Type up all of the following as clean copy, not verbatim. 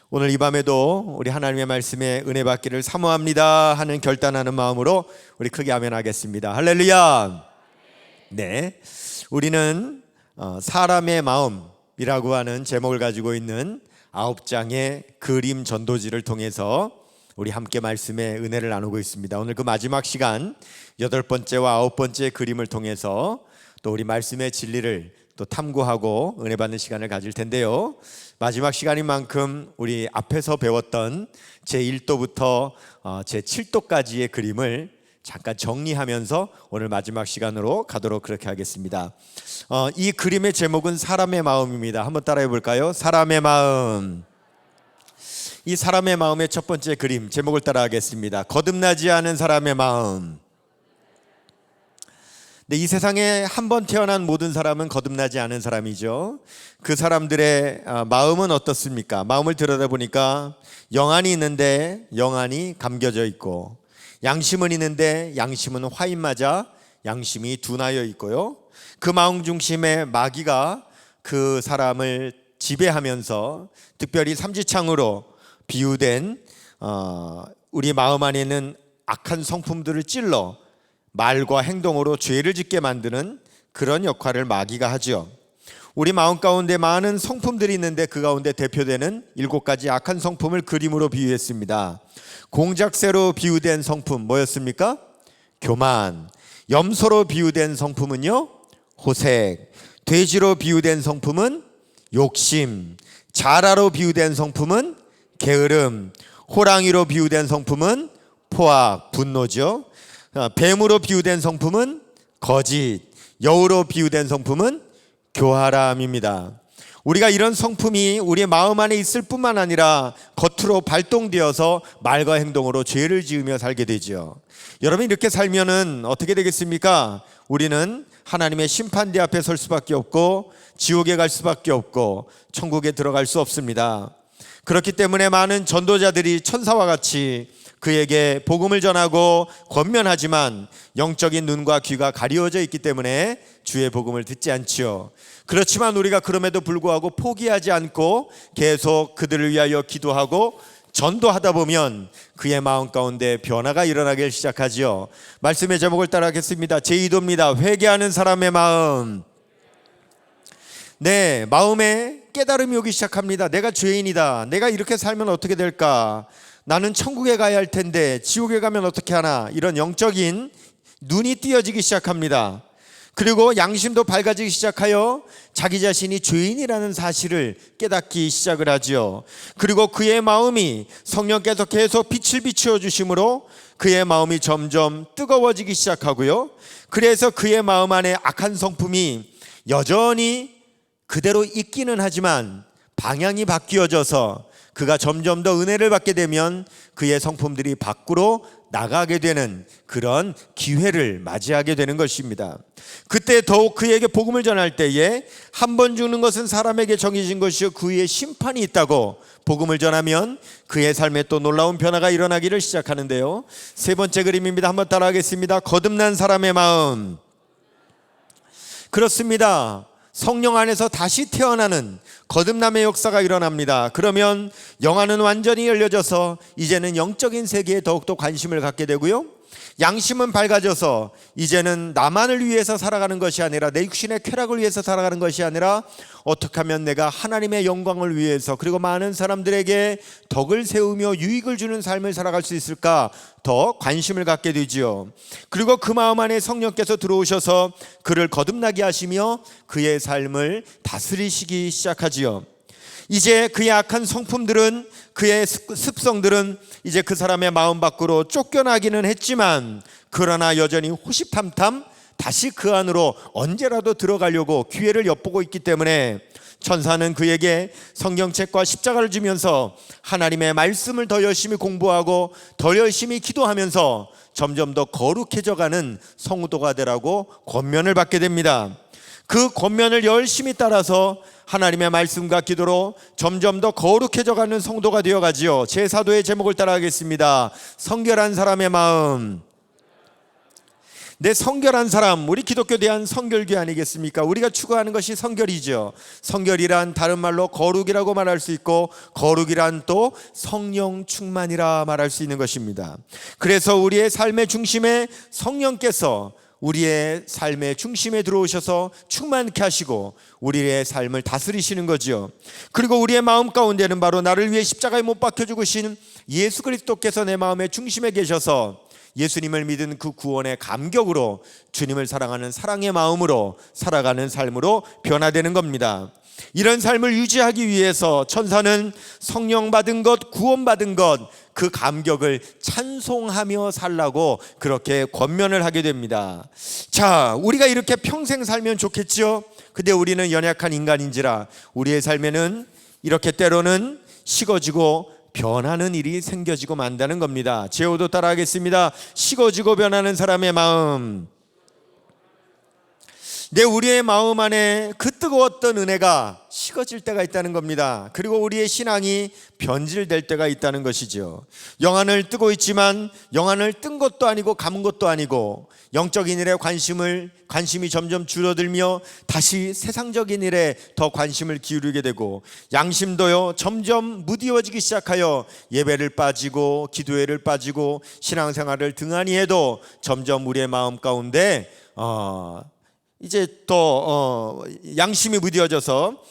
오늘 이 밤에도 우리 하나님의 말씀에 은혜 받기를 사모합니다 하는 결단하는 마음으로 우리 크게 아멘하겠습니다. 할렐루야. 네, 우리는 사람의 마음이라고 하는 제목을 가지고 있는 9장의 그림 전도지를 통해서 우리 함께 말씀의 은혜를 나누고 있습니다. 오늘 그 마지막 시간 8번째와 9번째 그림을 통해서 또 우리 말씀의 진리를 또 탐구하고 은혜 받는 시간을 가질 텐데요, 마지막 시간인 만큼 우리 앞에서 배웠던 제1도부터 제7도까지의 그림을 잠깐 정리하면서 오늘 마지막 시간으로 가도록 그렇게 하겠습니다. 이 그림의 제목은 사람의 마음입니다. 한번 따라해 볼까요? 사람의 마음. 이 사람의 마음의 첫 번째 그림 제목을 따라하겠습니다. 거듭나지 않은 사람의 마음. 네, 이 세상에 한 번 태어난 모든 사람은 거듭나지 않은 사람이죠. 그 사람들의 마음은 어떻습니까? 마음을 들여다보니까 영안이 있는데 영안이 감겨져 있고, 양심은 있는데 양심은 화인 맞아 양심이 둔하여 있고요, 그 마음 중심에 마귀가 그 사람을 지배하면서 특별히 삼지창으로 비유된 우리 마음 안에는 악한 성품들을 찔러 말과 행동으로 죄를 짓게 만드는 그런 역할을 마귀가 하죠. 우리 마음 가운데 많은 성품들이 있는데 그 가운데 대표되는 7가지 악한 성품을 그림으로 비유했습니다. 공작새로 비유된 성품 뭐였습니까? 교만. 염소로 비유된 성품은요, 호색. 돼지로 비유된 성품은 욕심. 자라로 비유된 성품은 게으름. 호랑이로 비유된 성품은 포악, 분노죠. 뱀으로 비유된 성품은 거짓, 여우로 비유된 성품은 교활함입니다. 우리가 이런 성품이 우리의 마음 안에 있을 뿐만 아니라 겉으로 발동되어서 말과 행동으로 죄를 지으며 살게 되죠. 여러분, 이렇게 살면은 어떻게 되겠습니까? 우리는 하나님의 심판대 앞에 설 수밖에 없고 지옥에 갈 수밖에 없고 천국에 들어갈 수 없습니다. 그렇기 때문에 많은 전도자들이 천사와 같이 그에게 복음을 전하고 권면하지만 영적인 눈과 귀가 가리워져 있기 때문에 주의 복음을 듣지 않지요. 그렇지만 우리가 그럼에도 불구하고 포기하지 않고 계속 그들을 위하여 기도하고 전도하다 보면 그의 마음 가운데 변화가 일어나기 시작하지요. 말씀의 제목을 따라하겠습니다. 제2도입니다. 회개하는 사람의 마음. 네, 마음에 깨달음이 오기 시작합니다. 내가 죄인이다. 내가 이렇게 살면 어떻게 될까? 나는 천국에 가야 할 텐데 지옥에 가면 어떻게 하나? 이런 영적인 눈이 띄어지기 시작합니다. 그리고 양심도 밝아지기 시작하여 자기 자신이 죄인이라는 사실을 깨닫기 시작을 하지요. 그리고 그의 마음이 성령께서 계속 빛을 비추어 주심으로 그의 마음이 점점 뜨거워지기 시작하고요, 그래서 그의 마음 안에 악한 성품이 여전히 그대로 있기는 하지만 방향이 바뀌어져서 그가 점점 더 은혜를 받게 되면 그의 성품들이 밖으로 나가게 되는 그런 기회를 맞이하게 되는 것입니다. 그때 더욱 그에게 복음을 전할 때에 한 번 죽는 것은 사람에게 정해진 것이요 그 위에 심판이 있다고 복음을 전하면 그의 삶에 또 놀라운 변화가 일어나기를 시작하는데요, 세 번째 그림입니다. 한번 따라하겠습니다. 거듭난 사람의 마음. 그렇습니다. 성령 안에서 다시 태어나는 거듭남의 역사가 일어납니다. 그러면 영안은 완전히 열려져서 이제는 영적인 세계에 더욱더 관심을 갖게 되고요, 양심은 밝아져서 이제는 나만을 위해서 살아가는 것이 아니라 내 육신의 쾌락을 위해서 살아가는 것이 아니라 어떻게 하면 내가 하나님의 영광을 위해서 그리고 많은 사람들에게 덕을 세우며 유익을 주는 삶을 살아갈 수 있을까 더 관심을 갖게 되지요. 그리고 그 마음 안에 성령께서 들어오셔서 그를 거듭나게 하시며 그의 삶을 다스리시기 시작하지요. 이제 그의 악한 성품들은, 그의 습성들은 이제 그 사람의 마음 밖으로 쫓겨나기는 했지만 그러나 여전히 호시탐탐 다시 그 안으로 언제라도 들어가려고 기회를 엿보고 있기 때문에 천사는 그에게 성경책과 십자가를 주면서 하나님의 말씀을 더 열심히 공부하고 더 열심히 기도하면서 점점 더 거룩해져가는 성도가 되라고 권면을 받게 됩니다. 그 권면을 열심히 따라서 하나님의 말씀과 기도로 점점 더 거룩해져가는 성도가 되어가지요. 제4도의 제목을 따라하겠습니다. 성결한 사람의 마음. 내 성결한 사람, 우리 기독교 대한 성결교 아니겠습니까? 우리가 추구하는 것이 성결이죠. 성결이란 다른 말로 거룩이라고 말할 수 있고, 거룩이란 또 성령 충만이라 말할 수 있는 것입니다. 그래서 우리의 삶의 중심에 성령께서 우리의 삶의 중심에 들어오셔서 충만케 하시고 우리의 삶을 다스리시는 거지요. 그리고 우리의 마음 가운데는 바로 나를 위해 십자가에 못 박혀 죽으신 예수 그리스도께서 내 마음의 중심에 계셔서 예수님을 믿은 그 구원의 감격으로 주님을 사랑하는 사랑의 마음으로 살아가는 삶으로 변화되는 겁니다. 이런 삶을 유지하기 위해서 천사는 성령 받은 것, 구원 받은 것, 그 감격을 찬송하며 살라고 그렇게 권면을 하게 됩니다. 자, 우리가 이렇게 평생 살면 좋겠죠? 근데 우리는 연약한 인간인지라 우리의 삶에는 이렇게 때로는 식어지고 변하는 일이 생겨지고 만다는 겁니다. 제호도 따라하겠습니다. 식어지고 변하는 사람의 마음. 우리의 마음 안에 그 뜨거웠던 은혜가 식어질 때가 있다는 겁니다. 그리고 우리의 신앙이 변질될 때가 있다는 것이죠. 영안을 뜨고 있지만 영안을 뜬 것도 아니고 감은 것도 아니고 영적인 일에 관심이 점점 줄어들며 다시 세상적인 일에 더 관심을 기울이게 되고 양심도요 점점 무디워지기 시작하여 예배를 빠지고 기도회를 빠지고 신앙생활을 등한히 해도 점점 우리의 마음 가운데 이제 또 양심이 무뎌져서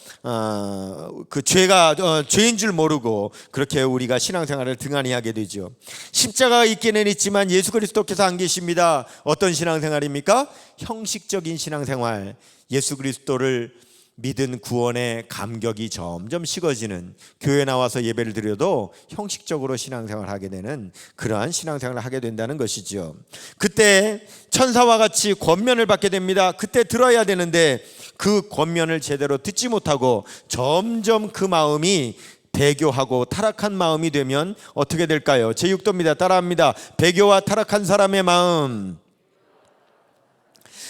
그 죄가 죄인 줄 모르고 그렇게 우리가 신앙생활을 등한히 하게 되죠. 십자가가 있기는 있지만 예수 그리스도께서 안 계십니다. 어떤 신앙생활입니까? 형식적인 신앙생활. 예수 그리스도를 믿은 구원의 감격이 점점 식어지는, 교회 나와서 예배를 드려도 형식적으로 신앙생활을 하게 되는 그러한 신앙생활을 하게 된다는 것이죠. 그때 천사와 같이 권면을 받게 됩니다. 그때 들어야 되는데 그 권면을 제대로 듣지 못하고 점점 그 마음이 배교하고 타락한 마음이 되면 어떻게 될까요? 제6도입니다. 따라합니다. 배교와 타락한 사람의 마음.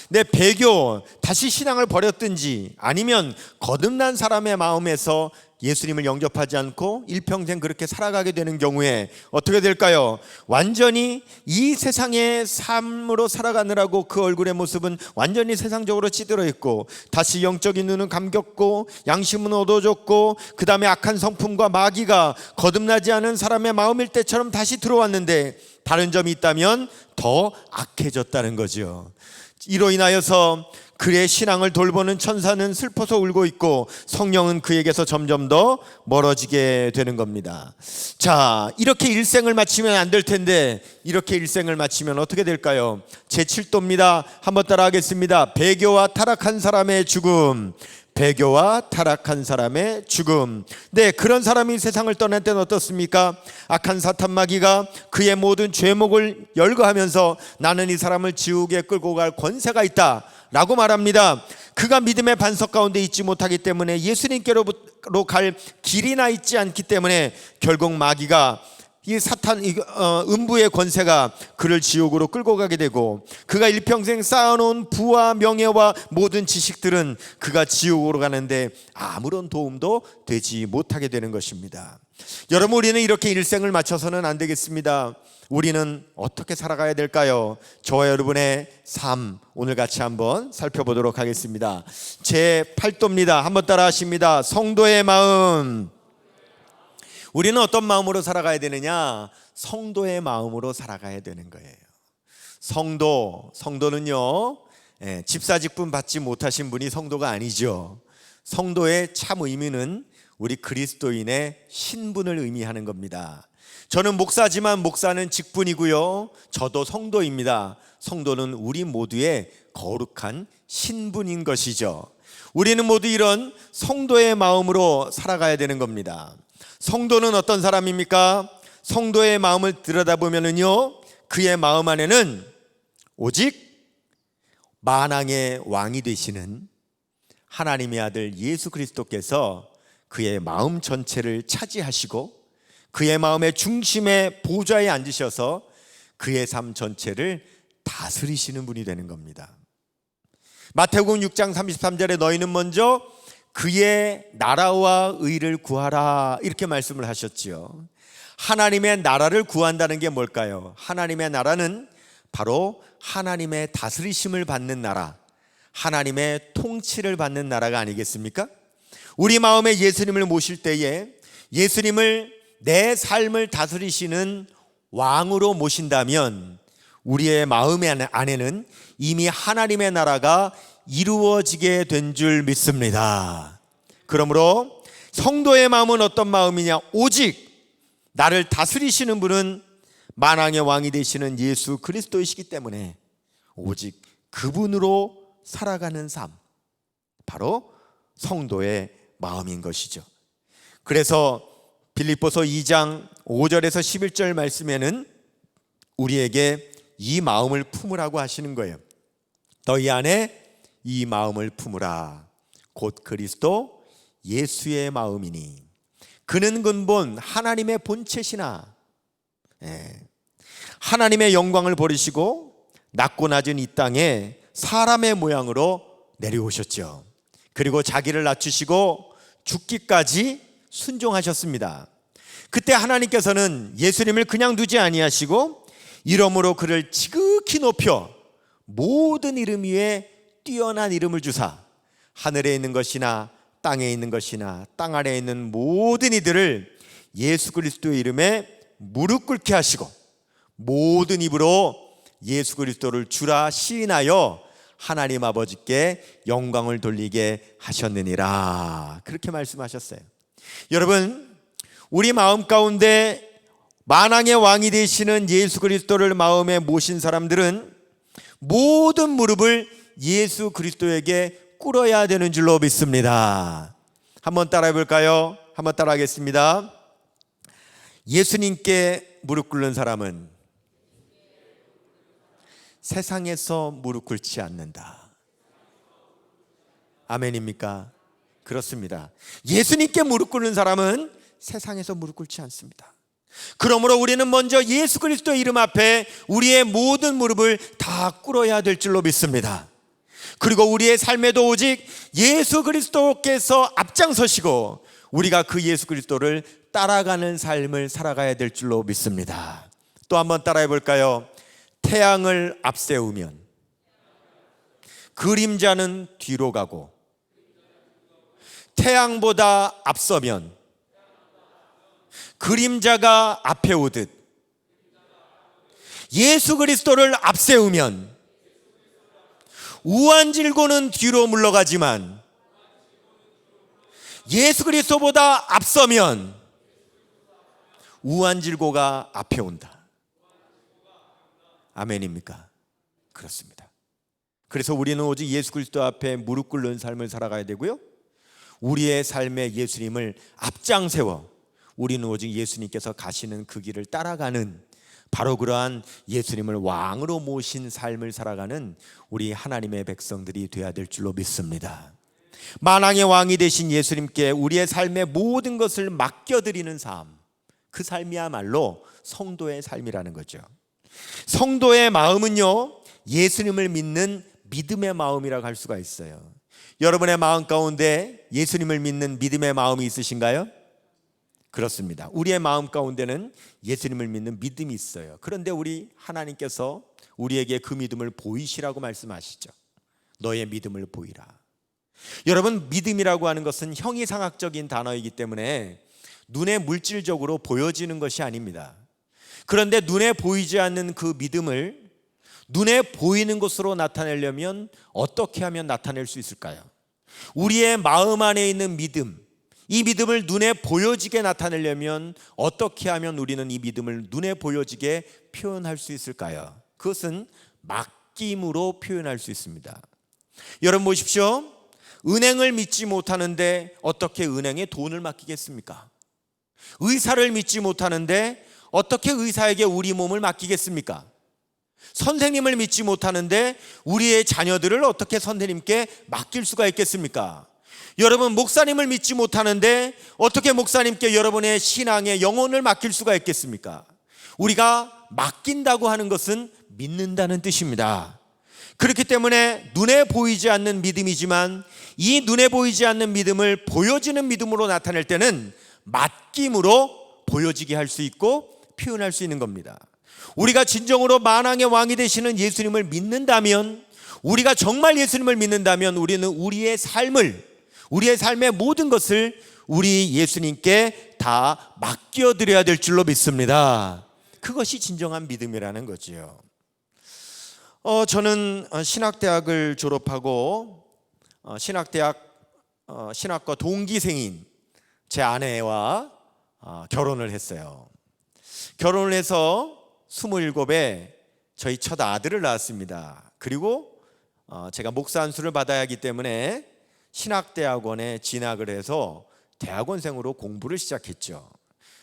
내 배교, 다시 신앙을 버렸든지 아니면 거듭난 사람의 마음에서 예수님을 영접하지 않고 일평생 그렇게 살아가게 되는 경우에 어떻게 될까요? 완전히 이 세상의 삶으로 살아가느라고 그 얼굴의 모습은 완전히 세상적으로 찌들어 있고 다시 영적인 눈은 감겼고 양심은 어두워졌고 그 다음에 악한 성품과 마귀가 거듭나지 않은 사람의 마음일 때처럼 다시 들어왔는데 다른 점이 있다면 더 악해졌다는 거죠. 이로 인하여서 그의 신앙을 돌보는 천사는 슬퍼서 울고 있고 성령은 그에게서 점점 더 멀어지게 되는 겁니다. 자, 이렇게 일생을 마치면 안 될 텐데 이렇게 일생을 마치면 어떻게 될까요? 제7도입니다. 한번 따라하겠습니다. 배교와 타락한 사람의 죽음. 배교와 타락한 사람의 죽음. 네, 그런 사람이 세상을 떠날 때는 어떻습니까? 악한 사탄 마귀가 그의 모든 죄목을 열거하면서 나는 이 사람을 지옥에 끌고 갈 권세가 있다 라고 말합니다. 그가 믿음의 반석 가운데 있지 못하기 때문에 예수님께로 갈 길이나 있지 않기 때문에 결국 마귀가 이 사탄 음부의 권세가 그를 지옥으로 끌고 가게 되고 그가 일평생 쌓아놓은 부와 명예와 모든 지식들은 그가 지옥으로 가는데 아무런 도움도 되지 못하게 되는 것입니다. 여러분, 우리는 이렇게 일생을 마쳐서는 안 되겠습니다. 우리는 어떻게 살아가야 될까요? 저와 여러분의 삶 오늘 같이 한번 살펴보도록 하겠습니다. 제8도입니다. 한번 따라 하십니다. 성도의 마음. 우리는 어떤 마음으로 살아가야 되느냐? 성도의 마음으로 살아가야 되는 거예요. 성도는요 집사직분 받지 못하신 분이 성도가 아니죠. 성도의 참 의미는 우리 그리스도인의 신분을 의미하는 겁니다. 저는 목사지만 목사는 직분이고요, 저도 성도입니다. 성도는 우리 모두의 거룩한 신분인 것이죠. 우리는 모두 이런 성도의 마음으로 살아가야 되는 겁니다. 성도는 어떤 사람입니까? 성도의 마음을 들여다보면요, 그의 마음 안에는 오직 만왕의 왕이 되시는 하나님의 아들 예수 그리스도께서 그의 마음 전체를 차지하시고 그의 마음의 중심에 보좌에 앉으셔서 그의 삶 전체를 다스리시는 분이 되는 겁니다. 마태복음 6장 33절에 너희는 먼저 그의 나라와 의를 구하라 이렇게 말씀을 하셨지요. 하나님의 나라를 구한다는 게 뭘까요? 하나님의 나라는 바로 하나님의 다스리심을 받는 나라, 하나님의 통치를 받는 나라가 아니겠습니까? 우리 마음에 예수님을 모실 때에 예수님을 내 삶을 다스리시는 왕으로 모신다면 우리의 마음 안에는 이미 하나님의 나라가 이루어지게 된 줄 믿습니다. 그러므로 성도의 마음은 어떤 마음이냐? 오직 나를 다스리시는 분은 만왕의 왕이 되시는 예수 그리스도이시기 때문에 오직 그분으로 살아가는 삶, 바로 성도의 마음인 것이죠. 그래서 빌립보서 2장 5절에서 11절 말씀에는 우리에게 이 마음을 품으라고 하시는 거예요. 너희 안에 이 마음을 품으라. 곧 그리스도 예수의 마음이니 그는 근본 하나님의 본체시나 하나님의 영광을 버리시고 낮고 낮은 이 땅에 사람의 모양으로 내려오셨죠. 그리고 자기를 낮추시고 죽기까지 순종하셨습니다. 그때 하나님께서는 예수님을 그냥 두지 아니하시고 이러므로 그를 지극히 높여 모든 이름 위에 뛰어난 이름을 주사 하늘에 있는 것이나 땅에 있는 것이나 땅 아래에 있는 모든 이들을 예수 그리스도의 이름에 무릎 꿇게 하시고 모든 입으로 예수 그리스도를 주라 시인하여 하나님 아버지께 영광을 돌리게 하셨느니라. 그렇게 말씀하셨어요. 여러분, 우리 마음 가운데 만왕의 왕이 되시는 예수 그리스도를 마음에 모신 사람들은 모든 무릎을 예수 그리스도에게 꿇어야 되는 줄로 믿습니다. 한번 따라해 볼까요? 한번 따라하겠습니다. 예수님께 무릎 꿇는 사람은 세상에서 무릎 꿇지 않는다. 아멘입니까? 그렇습니다. 예수님께 무릎 꿇는 사람은 세상에서 무릎 꿇지 않습니다. 그러므로 우리는 먼저 예수 그리스도의 이름 앞에 우리의 모든 무릎을 다 꿇어야 될 줄로 믿습니다. 그리고 우리의 삶에도 오직 예수 그리스도께서 앞장서시고 우리가 그 예수 그리스도를 따라가는 삶을 살아가야 될 줄로 믿습니다. 또 한번 따라해 볼까요? 태양을 앞세우면 그림자는 뒤로 가고 태양보다 앞서면 그림자가 앞에 오듯 예수 그리스도를 앞세우면 우환질고는 뒤로 물러가지만 예수 그리스도보다 앞서면 우환질고가 앞에 온다. 아멘입니까? 그렇습니다. 그래서 우리는 오직 예수 그리스도 앞에 무릎 꿇는 삶을 살아가야 되고요, 우리의 삶에 예수님을 앞장 세워 우리는 오직 예수님께서 가시는 그 길을 따라가는 바로 그러한 예수님을 왕으로 모신 삶을 살아가는 우리 하나님의 백성들이 되어야 될 줄로 믿습니다. 만왕의 왕이 되신 예수님께 우리의 삶의 모든 것을 맡겨드리는 삶, 그 삶이야말로 성도의 삶이라는 거죠. 성도의 마음은요, 예수님을 믿는 믿음의 마음이라고 할 수가 있어요. 여러분의 마음 가운데 예수님을 믿는 믿음의 마음이 있으신가요? 그렇습니다. 우리의 마음 가운데는 예수님을 믿는 믿음이 있어요. 그런데 우리 하나님께서 우리에게 그 믿음을 보이시라고 말씀하시죠. 너의 믿음을 보이라. 여러분, 믿음이라고 하는 것은 형이상학적인 단어이기 때문에 눈에 물질적으로 보여지는 것이 아닙니다. 그런데 눈에 보이지 않는 그 믿음을 눈에 보이는 것으로 나타내려면 어떻게 하면 나타낼 수 있을까요? 우리의 마음 안에 있는 믿음, 이 믿음을 눈에 보여지게 나타내려면 어떻게 하면 우리는 이 믿음을 눈에 보여지게 표현할 수 있을까요? 그것은 맡김으로 표현할 수 있습니다. 여러분 보십시오. 은행을 믿지 못하는데 어떻게 은행에 돈을 맡기겠습니까? 의사를 믿지 못하는데 어떻게 의사에게 우리 몸을 맡기겠습니까? 선생님을 믿지 못하는데 우리의 자녀들을 어떻게 선생님께 맡길 수가 있겠습니까? 여러분, 목사님을 믿지 못하는데 어떻게 목사님께 여러분의 신앙의 영혼을 맡길 수가 있겠습니까? 우리가 맡긴다고 하는 것은 믿는다는 뜻입니다. 그렇기 때문에 눈에 보이지 않는 믿음이지만 이 눈에 보이지 않는 믿음을 보여지는 믿음으로 나타낼 때는 맡김으로 보여지게 할 수 있고 표현할 수 있는 겁니다. 우리가 진정으로 만왕의 왕이 되시는 예수님을 믿는다면, 우리가 정말 예수님을 믿는다면 우리는 우리의 삶의 모든 것을 우리 예수님께 다 맡겨드려야 될 줄로 믿습니다. 그것이 진정한 믿음이라는 거지요. 저는 신학대학을 졸업하고 신학과 동기생인 제 아내와 결혼을 했어요. 결혼을 해서 27에 저희 첫 아들을 낳았습니다. 그리고 제가 목사 안수를 받아야 하기 때문에 신학대학원에 진학을 해서 대학원생으로 공부를 시작했죠.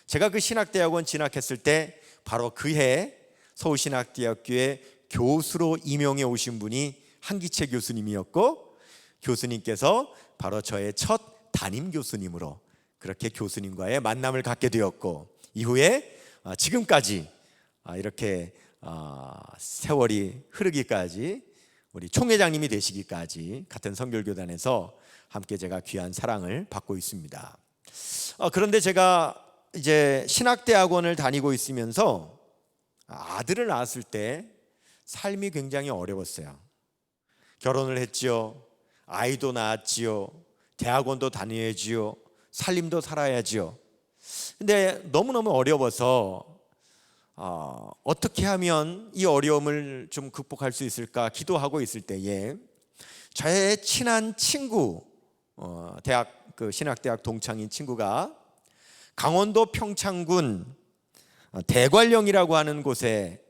제가 그 신학대학원 진학했을 때 바로 그해 서울신학대학교에 교수로 임용해 오신 분이 한기채 교수님이었고, 교수님께서 바로 저의 첫 담임 교수님으로 그렇게 교수님과의 만남을 갖게 되었고, 이후에 지금까지 이렇게 세월이 흐르기까지, 우리 총회장님이 되시기까지 같은 선결교단에서 함께 제가 귀한 사랑을 받고 있습니다. 그런데 제가 이제 신학대학원을 다니고 있으면서 아들을 낳았을 때 삶이 굉장히 어려웠어요. 결혼을 했지요. 아이도 낳았지요. 대학원도 다녀야지요. 살림도 살아야지요. 근데 너무너무 어려워서 어떻게 하면 이 어려움을 좀 극복할 수 있을까 기도하고 있을 때에 저의 친한 친구, 신학대학 동창인 친구가 강원도 평창군 대관령이라고 하는 곳에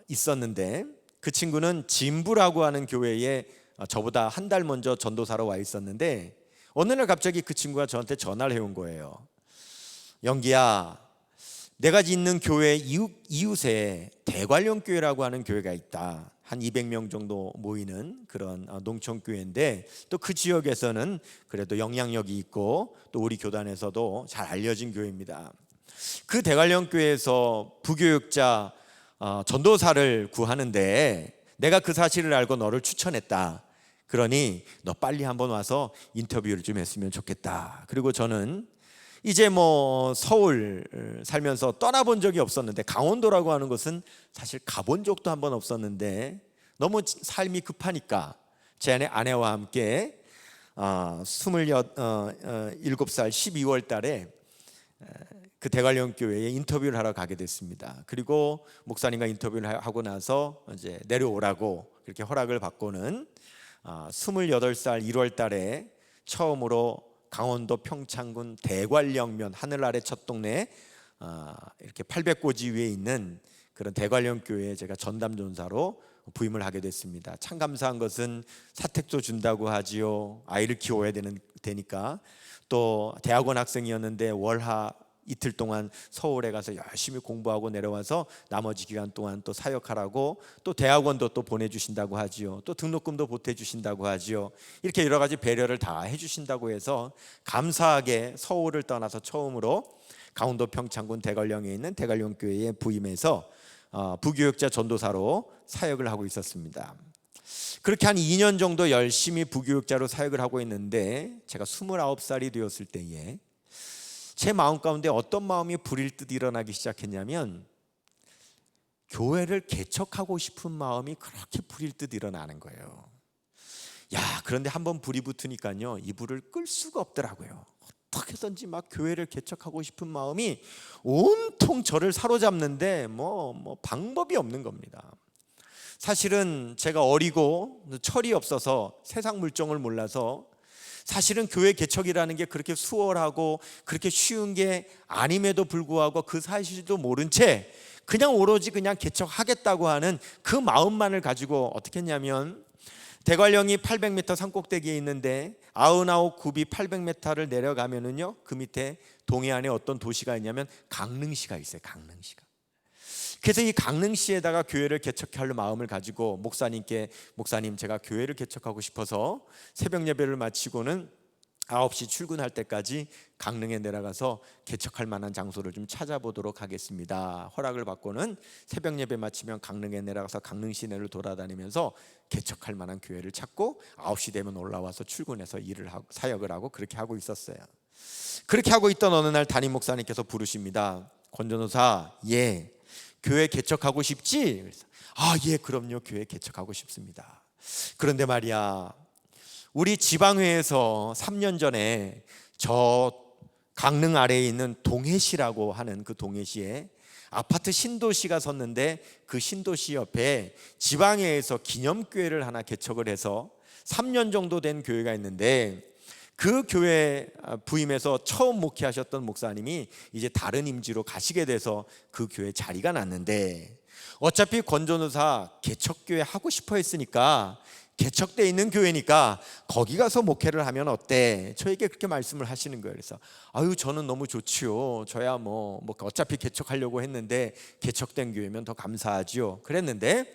있었는데, 그 친구는 진부라고 하는 교회에 저보다 한 달 먼저 전도사로 와 있었는데, 어느 날 갑자기 그 친구가 저한테 전화를 해온 거예요. 영기야, 내가 있는 교회 이웃에 대관령교회라고 하는 교회가 있다. 한 200명 정도 모이는 그런 농촌교회인데, 또 그 지역에서는 그래도 영향력이 있고 또 우리 교단에서도 잘 알려진 교회입니다. 그 대관령교회에서 부교육자 전도사를 구하는데 내가 그 사실을 알고 너를 추천했다. 그러니 너 빨리 한번 와서 인터뷰를 좀 했으면 좋겠다. 그리고 저는 이제 서울 살면서 떠나본 적이 없었는데, 강원도라고 하는 곳은 사실 가본 적도 한 번 없었는데, 너무 삶이 급하니까 제 아내와 함께 27살 12월 달에 그 대관령교회에 인터뷰를 하러 가게 됐습니다. 그리고 목사님과 인터뷰를 하고 나서 이제 내려오라고 그렇게 허락을 받고는 28살 1월 달에 처음으로 강원도 평창군 대관령면, 하늘 아래 첫 동네, 이렇게 800고지 위에 있는 그런 대관령교회에 제가 전담전사로 부임을 하게 됐습니다. 참 감사한 것은 사택도 준다고 하지요. 아이를 키워야 되니까. 또 대학원 학생이었는데 월하 이틀 동안 서울에 가서 열심히 공부하고 내려와서 나머지 기간 동안 또 사역하라고, 또 대학원도 또 보내주신다고 하지요. 또 등록금도 보태주신다고 하지요. 이렇게 여러 가지 배려를 다 해주신다고 해서 감사하게 서울을 떠나서 처음으로 강원도 평창군 대관령에 있는 대관령교회에 부임해서 부교육자 전도사로 사역을 하고 있었습니다. 그렇게 한 2년 정도 열심히 부교육자로 사역을 하고 있는데, 제가 29살이 되었을 때에 제 마음 가운데 어떤 마음이 불일 듯 일어나기 시작했냐면, 교회를 개척하고 싶은 마음이 그렇게 불일 듯 일어나는 거예요. 그런데 한번 불이 붙으니까요, 이 불을 끌 수가 없더라고요. 어떻게든지 막 교회를 개척하고 싶은 마음이 온통 저를 사로잡는데 방법이 없는 겁니다. 사실은 제가 어리고 철이 없어서 세상 물정을 몰라서, 사실은 교회 개척이라는 게 그렇게 수월하고 그렇게 쉬운 게 아님에도 불구하고 그 사실도 모른 채 그냥 오로지 그냥 개척하겠다고 하는 그 마음만을 가지고 어떻게 했냐면, 대관령이 800m 산꼭대기에 있는데 99굽이 800m를 내려가면은요, 그 밑에 동해안에 어떤 도시가 있냐면 강릉시가 있어요. 강릉시가. 그래서 이 강릉시에다가 교회를 개척할 마음을 가지고 목사님 제가 교회를 개척하고 싶어서 새벽 예배를 마치고는 9시 출근할 때까지 강릉에 내려가서 개척할 만한 장소를 좀 찾아보도록 하겠습니다. 허락을 받고는 새벽 예배 마치면 강릉에 내려가서 강릉 시내를 돌아다니면서 개척할 만한 교회를 찾고 9시 되면 올라와서 출근해서 사역을 하고 그렇게 하고 있었어요. 그렇게 하고 있던 어느 날 담임 목사님께서 부르십니다. 권 전도사, 교회 개척하고 싶지? 그래서 예, 그럼요. 교회 개척하고 싶습니다. 그런데 말이야, 우리 지방회에서 3년 전에 저 강릉 아래에 있는 동해시라고 하는 그 동해시에 아파트 신도시가 섰는데, 그 신도시 옆에 지방회에서 기념교회를 하나 개척을 해서 3년 정도 된 교회가 있는데, 그 교회 부임해서 처음 목회하셨던 목사님이 이제 다른 임지로 가시게 돼서 그 교회 자리가 났는데, 어차피 권전도사 개척교회 하고 싶어 했으니까, 개척돼 있는 교회니까 거기 가서 목회를 하면 어때? 저에게 그렇게 말씀을 하시는 거예요. 그래서 저는 너무 좋지요. 저야 뭐 어차피 개척하려고 했는데 개척된 교회면 더 감사하지요. 그런데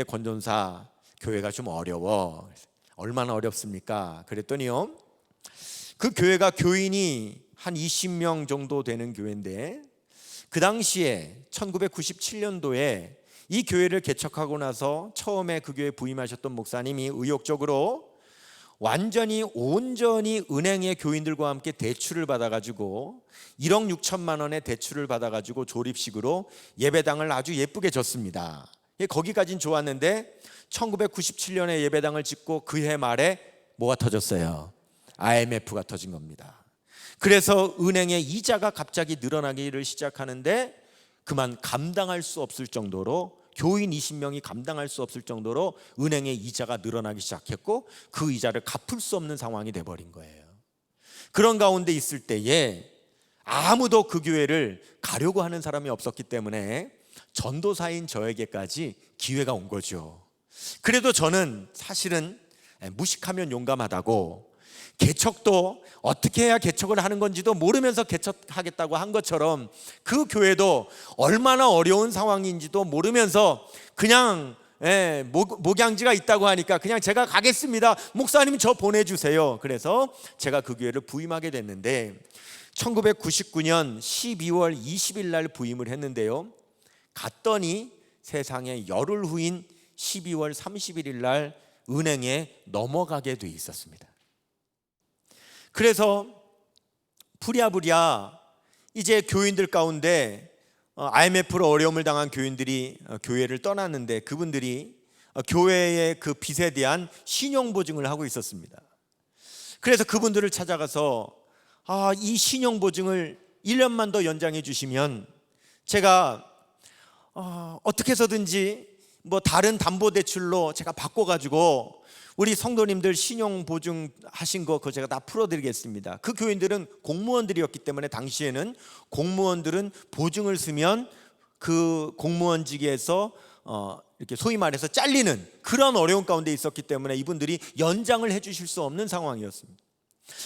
권전사 교회가 좀 어려워. 얼마나 어렵습니까? 그랬더니요, 그 교회가 교인이 한 20명 정도 되는 교회인데, 그 당시에 1997년도에 이 교회를 개척하고 나서 처음에 그 교회에 부임하셨던 목사님이 의욕적으로 온전히 은행의 교인들과 함께 대출을 받아가지고 1억 6천만 원의 대출을 받아가지고 조립식으로 예배당을 아주 예쁘게 졌습니다. 거기까진 좋았는데 1997년에 예배당을 짓고 그해 말에 뭐가 터졌어요? IMF가 터진 겁니다. 그래서 은행의 이자가 갑자기 늘어나기를 시작하는데, 그만 감당할 수 없을 정도로, 교인 20명이 감당할 수 없을 정도로 은행의 이자가 늘어나기 시작했고, 그 이자를 갚을 수 없는 상황이 돼버린 거예요. 그런 가운데 있을 때에 아무도 그 교회를 가려고 하는 사람이 없었기 때문에 전도사인 저에게까지 기회가 온 거죠. 그래도 저는 사실은 무식하면 용감하다고, 개척도 어떻게 해야 개척을 하는 건지도 모르면서 개척하겠다고 한 것처럼, 그 교회도 얼마나 어려운 상황인지도 모르면서 그냥 목양지가 있다고 하니까 그냥 제가 가겠습니다, 목사님 저 보내주세요. 그래서 제가 그 교회를 부임하게 됐는데, 1999년 12월 20일 날 부임을 했는데요, 갔더니 세상에 열흘 후인 12월 31일 날 은행에 넘어가게 돼 있었습니다. 그래서 부랴부랴 이제 교인들 가운데 IMF로 어려움을 당한 교인들이 교회를 떠났는데, 그분들이 교회의 그 빚에 대한 신용보증을 하고 있었습니다. 그래서 그분들을 찾아가서 이 신용보증을 1년만 더 연장해 주시면 제가 어떻게 해서든지 다른 담보대출로 제가 바꿔가지고 우리 성도님들 신용보증 하신 거 그거 제가 다 풀어드리겠습니다. 그 교인들은 공무원들이었기 때문에 당시에는 공무원들은 보증을 쓰면 그 공무원직에서 이렇게 소위 말해서 잘리는 그런 어려운 가운데 있었기 때문에 이분들이 연장을 해주실 수 없는 상황이었습니다.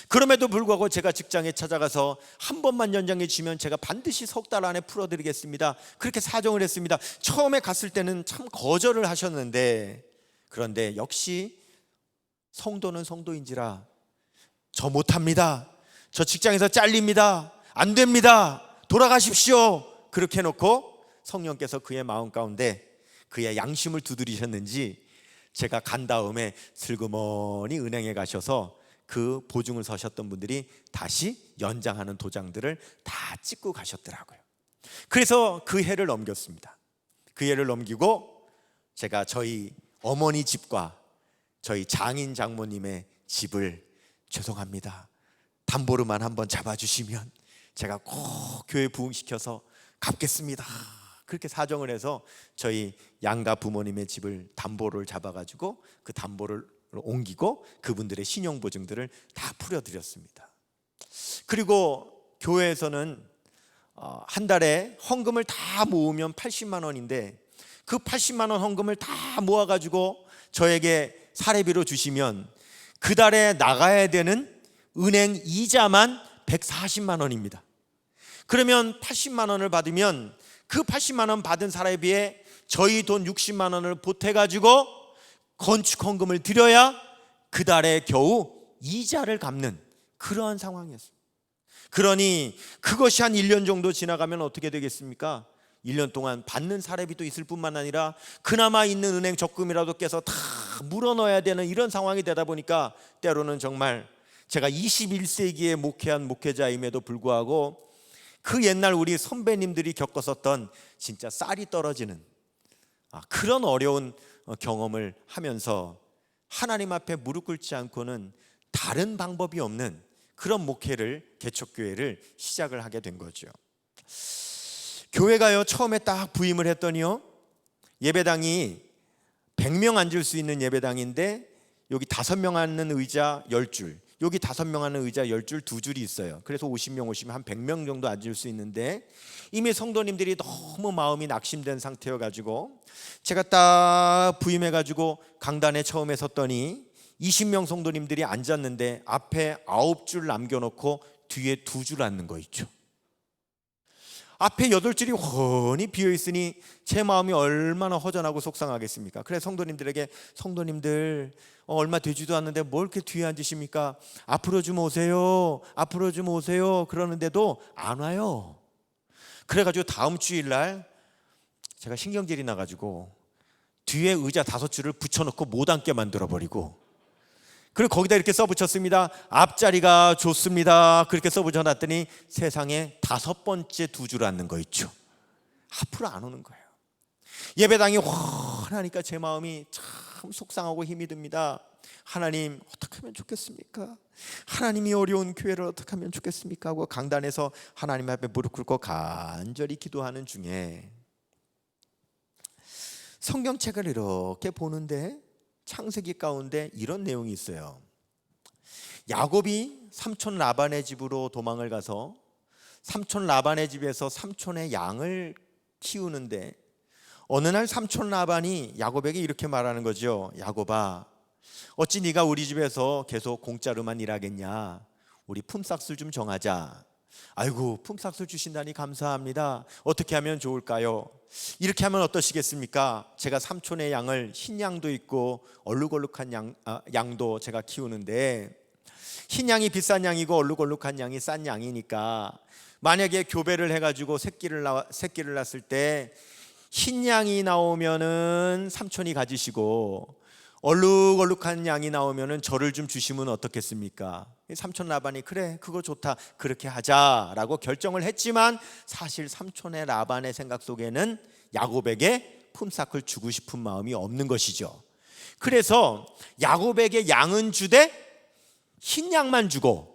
그럼에도 불구하고 제가 직장에 찾아가서 한 번만 연장해 주시면 제가 반드시 석 달 안에 풀어드리겠습니다, 그렇게 사정을 했습니다. 처음에 갔을 때는 참 거절을 하셨는데, 그런데 역시 성도는 성도인지라 저 못합니다, 저 직장에서 잘립니다, 안 됩니다, 돌아가십시오, 그렇게 해놓고 성령께서 그의 마음 가운데 그의 양심을 두드리셨는지 제가 간 다음에 슬그머니 은행에 가셔서 그 보증을 서셨던 분들이 다시 연장하는 도장들을 다 찍고 가셨더라고요. 그래서 그 해를 넘겼습니다. 그 해를 넘기고 제가 저희 어머니 집과 저희 장인 장모님의 집을 죄송합니다, 담보로만 한번 잡아주시면 제가 꼭 교회 부흥시켜서 갚겠습니다, 그렇게 사정을 해서 저희 양가 부모님의 집을 담보를 잡아가지고 그 담보를 옮기고 그분들의 신용보증들을 다 풀어드렸습니다. 그리고 교회에서는 한 달에 헌금을 다 모으면 80만 원인데, 그 80만 원 헌금을 다 모아가지고 저에게 사례비로 주시면 그 달에 나가야 되는 은행 이자만 140만 원입니다. 그러면 80만 원을 받으면 그 80만 원 받은 사례비에 저희 돈 60만 원을 보태가지고 건축 헌금을 드려야 그 달에 겨우 이자를 갚는 그러한 상황이었습니다. 그러니 그것이 한 1년 정도 지나가면 어떻게 되겠습니까? 1년 동안 받는 사례비도 있을 뿐만 아니라 그나마 있는 은행 적금이라도 깨서 다 물어넣어야 되는 이런 상황이 되다 보니까 때로는 정말 제가 21세기에 목회한 목회자임에도 불구하고 그 옛날 우리 선배님들이 겪었었던 진짜 쌀이 떨어지는 그런 어려운 경험을 하면서 하나님 앞에 무릎 꿇지 않고는 다른 방법이 없는 그런 목회를, 개척교회를 시작을 하게 된 거죠. 교회가요, 처음에 딱 부임을 했더니요, 예배당이 100명 앉을 수 있는 예배당인데 여기 5명 앉는 의자 10줄, 여기 5명 앉는 의자 10줄, 2줄이 있어요. 그래서 50명 오시면 한 100명 정도 앉을 수 있는데 이미 성도님들이 너무 마음이 낙심된 상태여가지고 제가 딱 부임해가지고 강단에 처음에 섰더니 20명 성도님들이 앉았는데 앞에 9줄 남겨놓고 뒤에 2줄 앉는 거 있죠. 앞에 8줄이 훤히 비어있으니 제 마음이 얼마나 허전하고 속상하겠습니까? 그래서 성도님들에게, 성도님들 얼마 되지도 않는데 뭘 이렇게 뒤에 앉으십니까? 앞으로 좀 오세요, 앞으로 좀 오세요. 그러는데도 안 와요. 그래가지고 다음 주일날 제가 신경질이 나가지고 뒤에 의자 5줄을 붙여놓고 못 앉게 만들어버리고, 그리고 거기다 이렇게 써붙였습니다. 앞자리가 좋습니다. 그렇게 써붙여놨더니 세상에 5번째 2줄 앉는 거 있죠. 앞으로 안 오는 거예요. 예배당이 환하니까 제 마음이 참 속상하고 힘이 듭니다. 하나님, 어떻게 하면 좋겠습니까? 하나님이 어려운 교회를 어떻게 하면 좋겠습니까? 하고 강단에서 하나님 앞에 무릎 꿇고 간절히 기도하는 중에 성경책을 이렇게 보는데 창세기 가운데 이런 내용이 있어요. 야곱이 삼촌 라반의 집으로 도망을 가서 삼촌 라반의 집에서 삼촌의 양을 키우는데 어느 날 삼촌 라반이 야곱에게 이렇게 말하는 거죠. 야곱아, 어찌 네가 우리 집에서 계속 공짜로만 일하겠냐? 우리 품삯을 좀 정하자. 아이고, 품삯을 주신다니 감사합니다. 어떻게 하면 좋을까요? 이렇게 하면 어떠시겠습니까? 제가 삼촌의 양을, 흰 양도 있고 얼룩얼룩한 양도 제가 키우는데 흰 양이 비싼 양이고 얼룩얼룩한 양이 싼 양이니까 만약에 교배를 해가지고 새끼를 낳았을 때 흰 양이 나오면은 삼촌이 가지시고 얼룩얼룩한 양이 나오면은 저를 좀 주시면 어떻겠습니까? 삼촌 라반이 그래, 그거 좋다, 그렇게 하자라고 결정을 했지만 사실 삼촌의 라반의 생각 속에는 야곱에게 품삯을 주고 싶은 마음이 없는 것이죠. 그래서 야곱에게 양은 주되 흰 양만 주고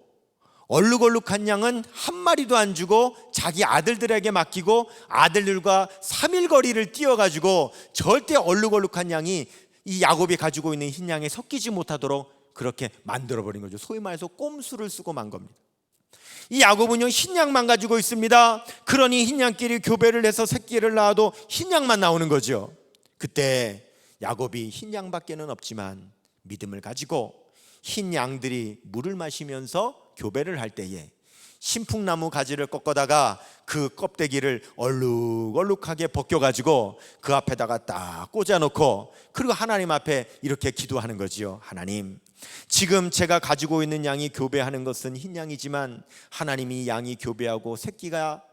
얼룩얼룩한 양은 한 마리도 안 주고 자기 아들들에게 맡기고 아들들과 3일 거리를 뛰어가지고 절대 얼룩얼룩한 양이 이 야곱이 가지고 있는 흰 양에 섞이지 못하도록 그렇게 만들어버린 거죠. 소위 말해서 꼼수를 쓰고 만 겁니다. 이 야곱은요, 흰 양만 가지고 있습니다. 그러니 흰 양끼리 교배를 해서 새끼를 낳아도 흰 양만 나오는 거죠. 그때 야곱이 흰 양밖에는 없지만 믿음을 가지고 흰 양들이 물을 마시면서 교배를 할 때에 신풍나무 가지를 꺾어다가 그 껍데기를 얼룩얼룩하게 벗겨가지고 그 앞에다가 딱 꽂아놓고 그리고 하나님 앞에 이렇게 기도하는 거지요. 하나님, 지금 제가 가지고 있는 양이 교배하는 것은 흰 양이지만 하나님이 양이 교배하고 새끼가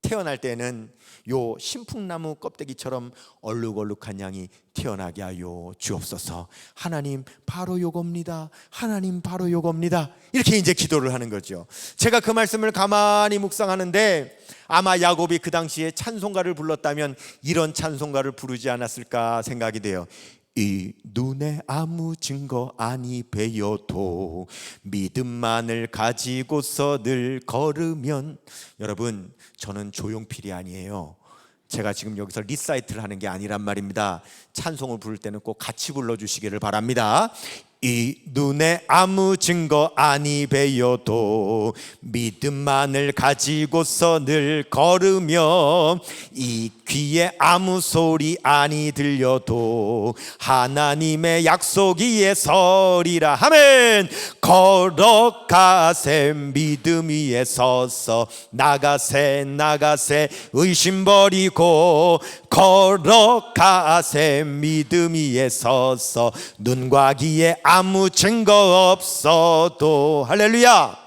태어날 때는 요 신풍나무 껍데기처럼 얼룩얼룩한 양이 태어나게 하여 주옵소서. 하나님, 바로 요겁니다. 하나님, 바로 요겁니다. 이렇게 이제 기도를 하는 거죠. 제가 그 말씀을 가만히 묵상하는데 아마 야곱이 그 당시에 찬송가를 불렀다면 이런 찬송가를 부르지 않았을까 생각이 돼요. 이 눈에 아무 증거 아니 배여도 믿음만을 가지고서 늘 걸으면. 여러분, 저는 조용필이 아니에요. 제가 지금 여기서 리사이트를 하는 게 아니란 말입니다. 찬송을 부를 때는 꼭 같이 불러주시기를 바랍니다. 이 눈에 아무 증거 아니 배여도 믿음만을 가지고서 늘 걸으며 이 귀에 아무 소리 아니 들려도 하나님의 약속 위에 서리라. 아멘. 걸어가세 믿음 위에 서서 나가세 나가세 의심 버리고 걸어가세 믿음 위에 서서 눈과 귀에 아무 증거 없어도. 할렐루야.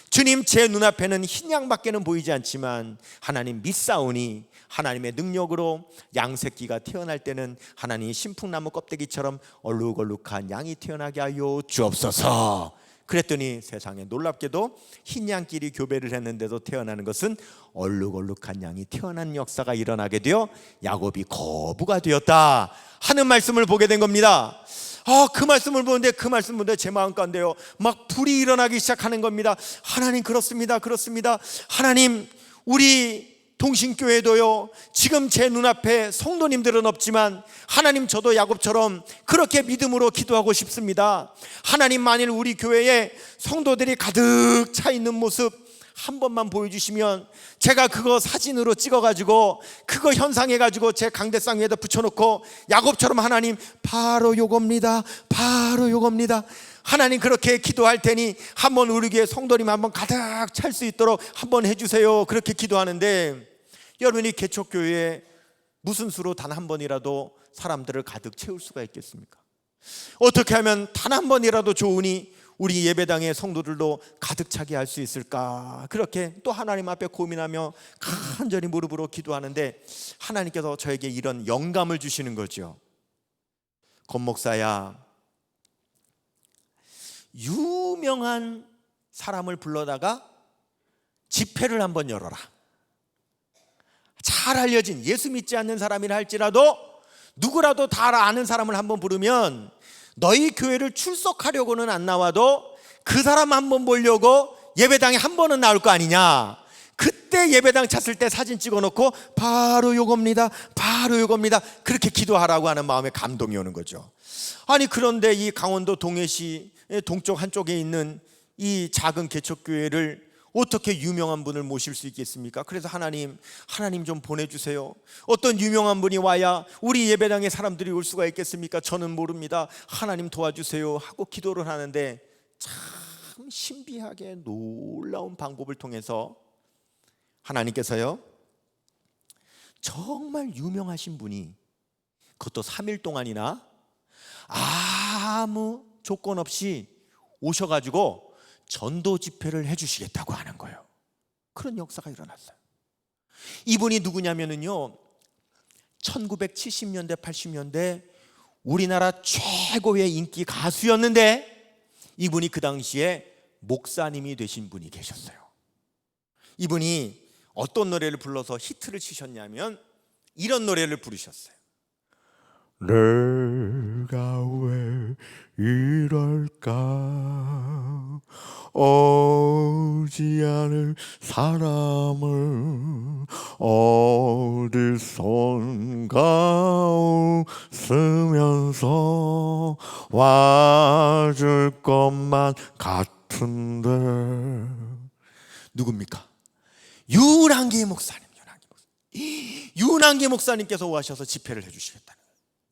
주님, 제 눈앞에는 흰 양밖에는 보이지 않지만 하나님 믿사오니 하나님의 능력으로 양새끼가 태어날 때는 하나님 신풍나무 껍데기처럼 얼룩얼룩한 양이 태어나게 하여 주옵소서. 그랬더니 세상에 놀랍게도 흰 양끼리 교배를 했는데도 태어나는 것은 얼룩얼룩한 양이 태어난 역사가 일어나게 되어 야곱이 거부가 되었다 하는 말씀을 보게 된 겁니다. 그 말씀을 보는데 제 마음 가운데요 막 불이 일어나기 시작하는 겁니다. 하나님, 그렇습니다. 하나님, 우리 동신교회도요 지금 제 눈앞에 성도님들은 없지만 하나님, 저도 야곱처럼 그렇게 믿음으로 기도하고 싶습니다. 하나님, 만일 우리 교회에 성도들이 가득 차 있는 모습 한 번만 보여주시면 제가 그거 사진으로 찍어가지고 그거 현상해가지고 제 강대상 위에다 붙여놓고 야곱처럼 하나님, 바로 요겁니다, 하나님, 그렇게 기도할 테니 한번 우리 교회 성도님 한번 가득 찰 수 있도록 한번 해주세요. 그렇게 기도하는데 여러분이 개척교회에 무슨 수로 단 한 번이라도 사람들을 가득 채울 수가 있겠습니까? 어떻게 하면 단 한 번이라도 좋으니 우리 예배당의 성도들도 가득 차게 할 수 있을까? 그렇게 또 하나님 앞에 고민하며 간절히 무릎으로 기도하는데 하나님께서 저에게 이런 영감을 주시는 거죠. 권 목사야, 유명한 사람을 불러다가 집회를 한번 열어라. 잘 알려진, 예수 믿지 않는 사람이라 할지라도 누구라도 다 아는 사람을 한번 부르면 너희 교회를 출석하려고는 안 나와도 그 사람 한번 보려고 예배당에 한 번은 나올 거 아니냐. 그때 예배당 찼을 때 사진 찍어놓고 바로 요겁니다, 그렇게 기도하라고 하는 마음에 감동이 오는 거죠. 아니, 그런데 이 강원도 동해시 동쪽 한쪽에 있는 이 작은 개척교회를 어떻게 유명한 분을 모실 수 있겠습니까? 그래서 하나님 좀 보내주세요. 어떤 유명한 분이 와야 우리 예배당에 사람들이 올 수가 있겠습니까? 저는 모릅니다. 하나님 도와주세요 하고 기도를 하는데 참 신비하게 놀라운 방법을 통해서 하나님께서요 정말 유명하신 분이, 그것도 3일 동안이나 아무 조건 없이 오셔가지고 전도 집회를 해주시겠다고 하는 거예요. 그런 역사가 일어났어요. 이분이 누구냐면요 1970년대 80년대 우리나라 최고의 인기 가수였는데 이분이 그 당시에 목사님이 되신 분이 계셨어요. 이분이 어떤 노래를 불러서 히트를 치셨냐면 이런 노래를 부르셨어요. 내가 왜 이럴까, 오지 않을 사람을 어디선가 웃으면서 와줄 것만 같은데. 누굽니까? 윤한기 목사님. 윤한기 목사님께서 오셔서 집회를 해주시겠다는 거예요.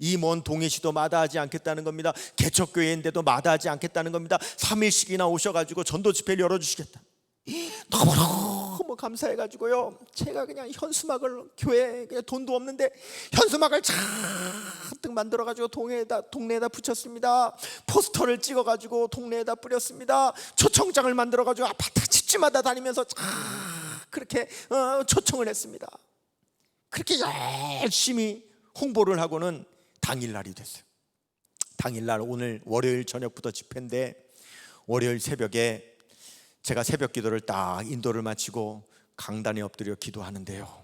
이 먼 동해시도 마다하지 않겠다는 겁니다. 개척교회인데도 마다하지 않겠다는 겁니다. 3일씩이나 오셔가지고 전도 집회를 열어주시겠다. 너무너무 감사해가지고요 제가 그냥 현수막을, 교회에 그냥 돈도 없는데 현수막을 잔뜩 만들어가지고 동네에다 붙였습니다. 포스터를 찍어가지고 동네에다 뿌렸습니다. 초청장을 만들어가지고 아파트 집집마다 다니면서 그렇게 초청을 했습니다. 그렇게 열심히 홍보를 하고는 당일날이 됐어요. 당일날 오늘 월요일 저녁부터 집회인데 월요일 새벽에 제가 새벽 기도를 딱 인도를 마치고 강단에 엎드려 기도하는데요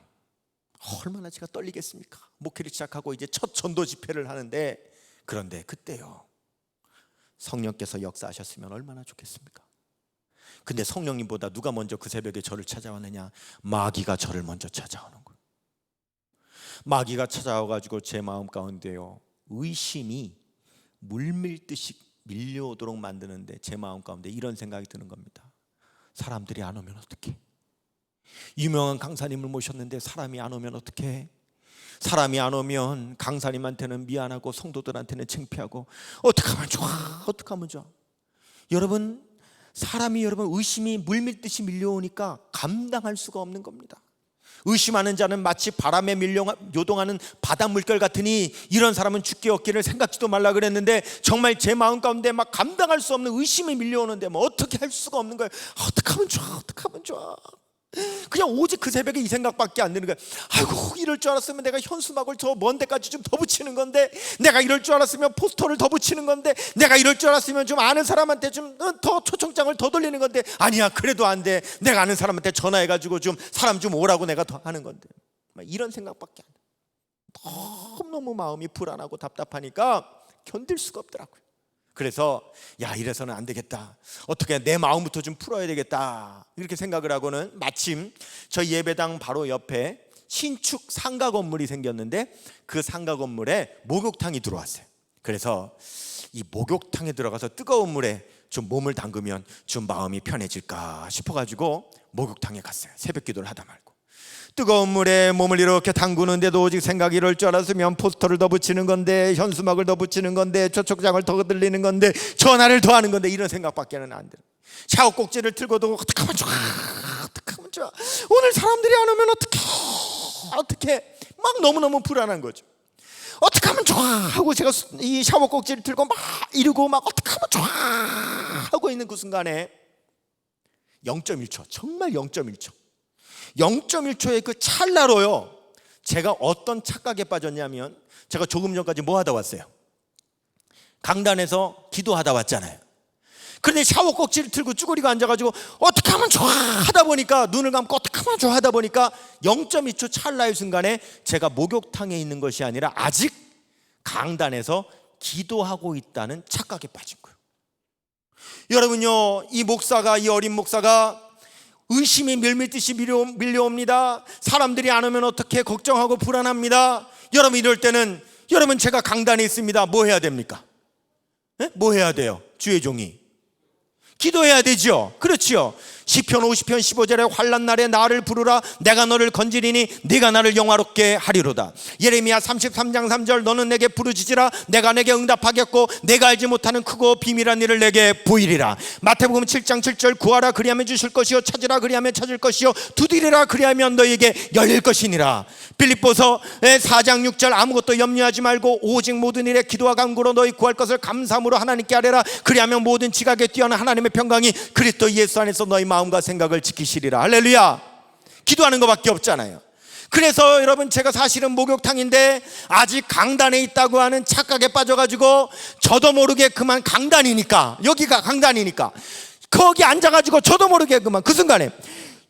얼마나 제가 떨리겠습니까? 목회를 시작하고 이제 첫 전도 집회를 하는데, 그런데 그때요 성령께서 역사하셨으면 얼마나 좋겠습니까? 근데 성령님보다 누가 먼저 그 새벽에 저를 찾아왔느냐? 마귀가 저를 먼저 찾아오는 거예요. 마귀가 찾아와가지고 제 마음 가운데요 의심이 물밀듯이 밀려오도록 만드는데 제 마음 가운데 이런 생각이 드는 겁니다. 사람들이 안 오면 어떡해? 유명한 강사님을 모셨는데 사람이 안 오면 어떡해? 사람이 안 오면 강사님한테는 미안하고 성도들한테는 창피하고 어떡하면 좋아? 여러분, 사람이 의심이 물밀듯이 밀려오니까 감당할 수가 없는 겁니다. 의심하는 자는 마치 바람에 요동하는 바닷 물결 같으니 이런 사람은 죽기 없기를 생각지도 말라 그랬는데 정말 제 마음 가운데 막 감당할 수 없는 의심이 밀려오는데 뭐 어떻게 할 수가 없는 거예요. 어떡하면 좋아? 그냥 오직 그 새벽에 이 생각밖에 안 드는 거야. 아이고, 이럴 줄 알았으면 내가 현수막을 저 먼 데까지 좀 더 붙이는 건데, 내가 이럴 줄 알았으면 포스터를 더 붙이는 건데, 내가 이럴 줄 알았으면 좀 아는 사람한테 좀 더 초청장을 더 돌리는 건데, 아니야, 그래도 안 돼. 내가 아는 사람한테 전화해가지고 좀 사람 좀 오라고 내가 더 하는 건데, 막 이런 생각밖에 안 돼. 너무너무 마음이 불안하고 답답하니까 견딜 수가 없더라고요. 그래서 이래서는 안 되겠다, 어떻게 내 마음부터 좀 풀어야 되겠다, 이렇게 생각을 하고는 마침 저희 예배당 바로 옆에 신축 상가 건물이 생겼는데, 그 상가 건물에 목욕탕이 들어왔어요. 그래서 이 목욕탕에 들어가서 뜨거운 물에 좀 몸을 담그면 좀 마음이 편해질까 싶어가지고 목욕탕에 갔어요. 새벽 기도를 하다 말고. 뜨거운 물에 몸을 이렇게 담그는데도 오직 생각이 이럴 줄 알았으면 포스터를 더 붙이는 건데, 현수막을 더 붙이는 건데, 초청장을 더 들리는 건데, 전화를 더 하는 건데, 이런 생각밖에는 안 들어요. 샤워 꼭지를 틀고도 어떻게 하면 좋아, 어떻게 하면 좋아, 오늘 사람들이 안 오면 어떻게 막 너무너무 불안한 거죠. 어떻게 하면 좋아 하고 제가 이 샤워 꼭지를 틀고 막 이러고 막 어떻게 하면 좋아 하고 있는 그 순간에 0.1초, 정말 0.1초, 0.1초의 그 찰나로요, 제가 어떤 착각에 빠졌냐면, 제가 조금 전까지 뭐 하다 왔어요? 강단에서 기도하다 왔잖아요. 그런데 샤워 꼭지를 틀고 쭈그리고 앉아가지고 어떻게 하면 좋아 하다 보니까, 눈을 감고 어떻게 하면 좋아 하다 보니까 0.2초 찰나의 순간에 제가 목욕탕에 있는 것이 아니라 아직 강단에서 기도하고 있다는 착각에 빠진 거예요. 여러분요, 이 어린 목사가 의심이 밀밀듯이 밀려옵니다. 사람들이 안 오면 어떻게 걱정하고 불안합니다. 여러분, 이럴 때는 여러분, 제가 강단에 있습니다. 뭐 해야 됩니까? 뭐 해야 돼요? 주의 종이 기도해야 되죠. 그렇지요. 시편 50편 15절에 환난 날에 나를 부르라, 내가 너를 건지리니 네가 나를 영화롭게 하리로다. 예레미야 33장 3절, 너는 내게 부르짖으라, 내가 내게 응답하겠고 내가 알지 못하는 크고 비밀한 일을 내게 보이리라. 마태복음 7장 7절, 구하라 그리하면 주실 것이요, 찾으라 그리하면 찾을 것이요, 두드리라 그리하면 너에게 열릴 것이니라. 빌립보서 4장 6절, 아무것도 염려하지 말고 오직 모든 일에 기도와 간구로 너희 구할 것을 감사함으로 하나님께 아뢰라. 그리하면 모든 지각에 뛰어난 하나님의 평강이 그리스도 예수 안에서 너희 마음과 생각을 지키시리라. 할렐루야. 기도하는 것밖에 없잖아요. 그래서 여러분, 제가 사실은 목욕탕인데 아직 강단에 있다고 하는 착각에 빠져가지고 저도 모르게 그만 강단이니까, 여기가 강단이니까 거기 앉아가지고 저도 모르게 그만 그 순간에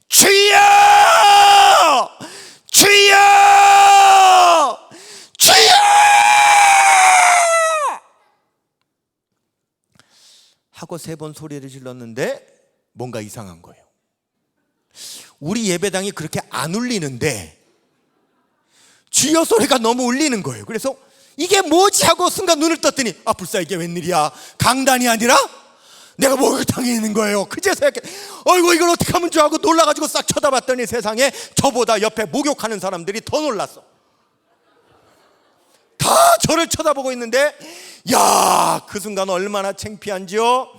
주여 주여 주여 하고 3번 소리를 질렀는데 뭔가 이상한 거예요. 우리 예배당이 그렇게 안 울리는데 주여 소리가 너무 울리는 거예요. 그래서 이게 뭐지 하고 순간 눈을 떴더니, 불사 이게 웬일이야, 강단이 아니라 내가 목욕탕에 있는 거예요. 그제서야 어이구, 이걸 어떻게 하면 좋아 하고 놀라가지고 싹 쳐다봤더니 세상에 저보다 옆에 목욕하는 사람들이 더 놀랐어. 다 저를 쳐다보고 있는데, 그 순간 얼마나 창피한지요.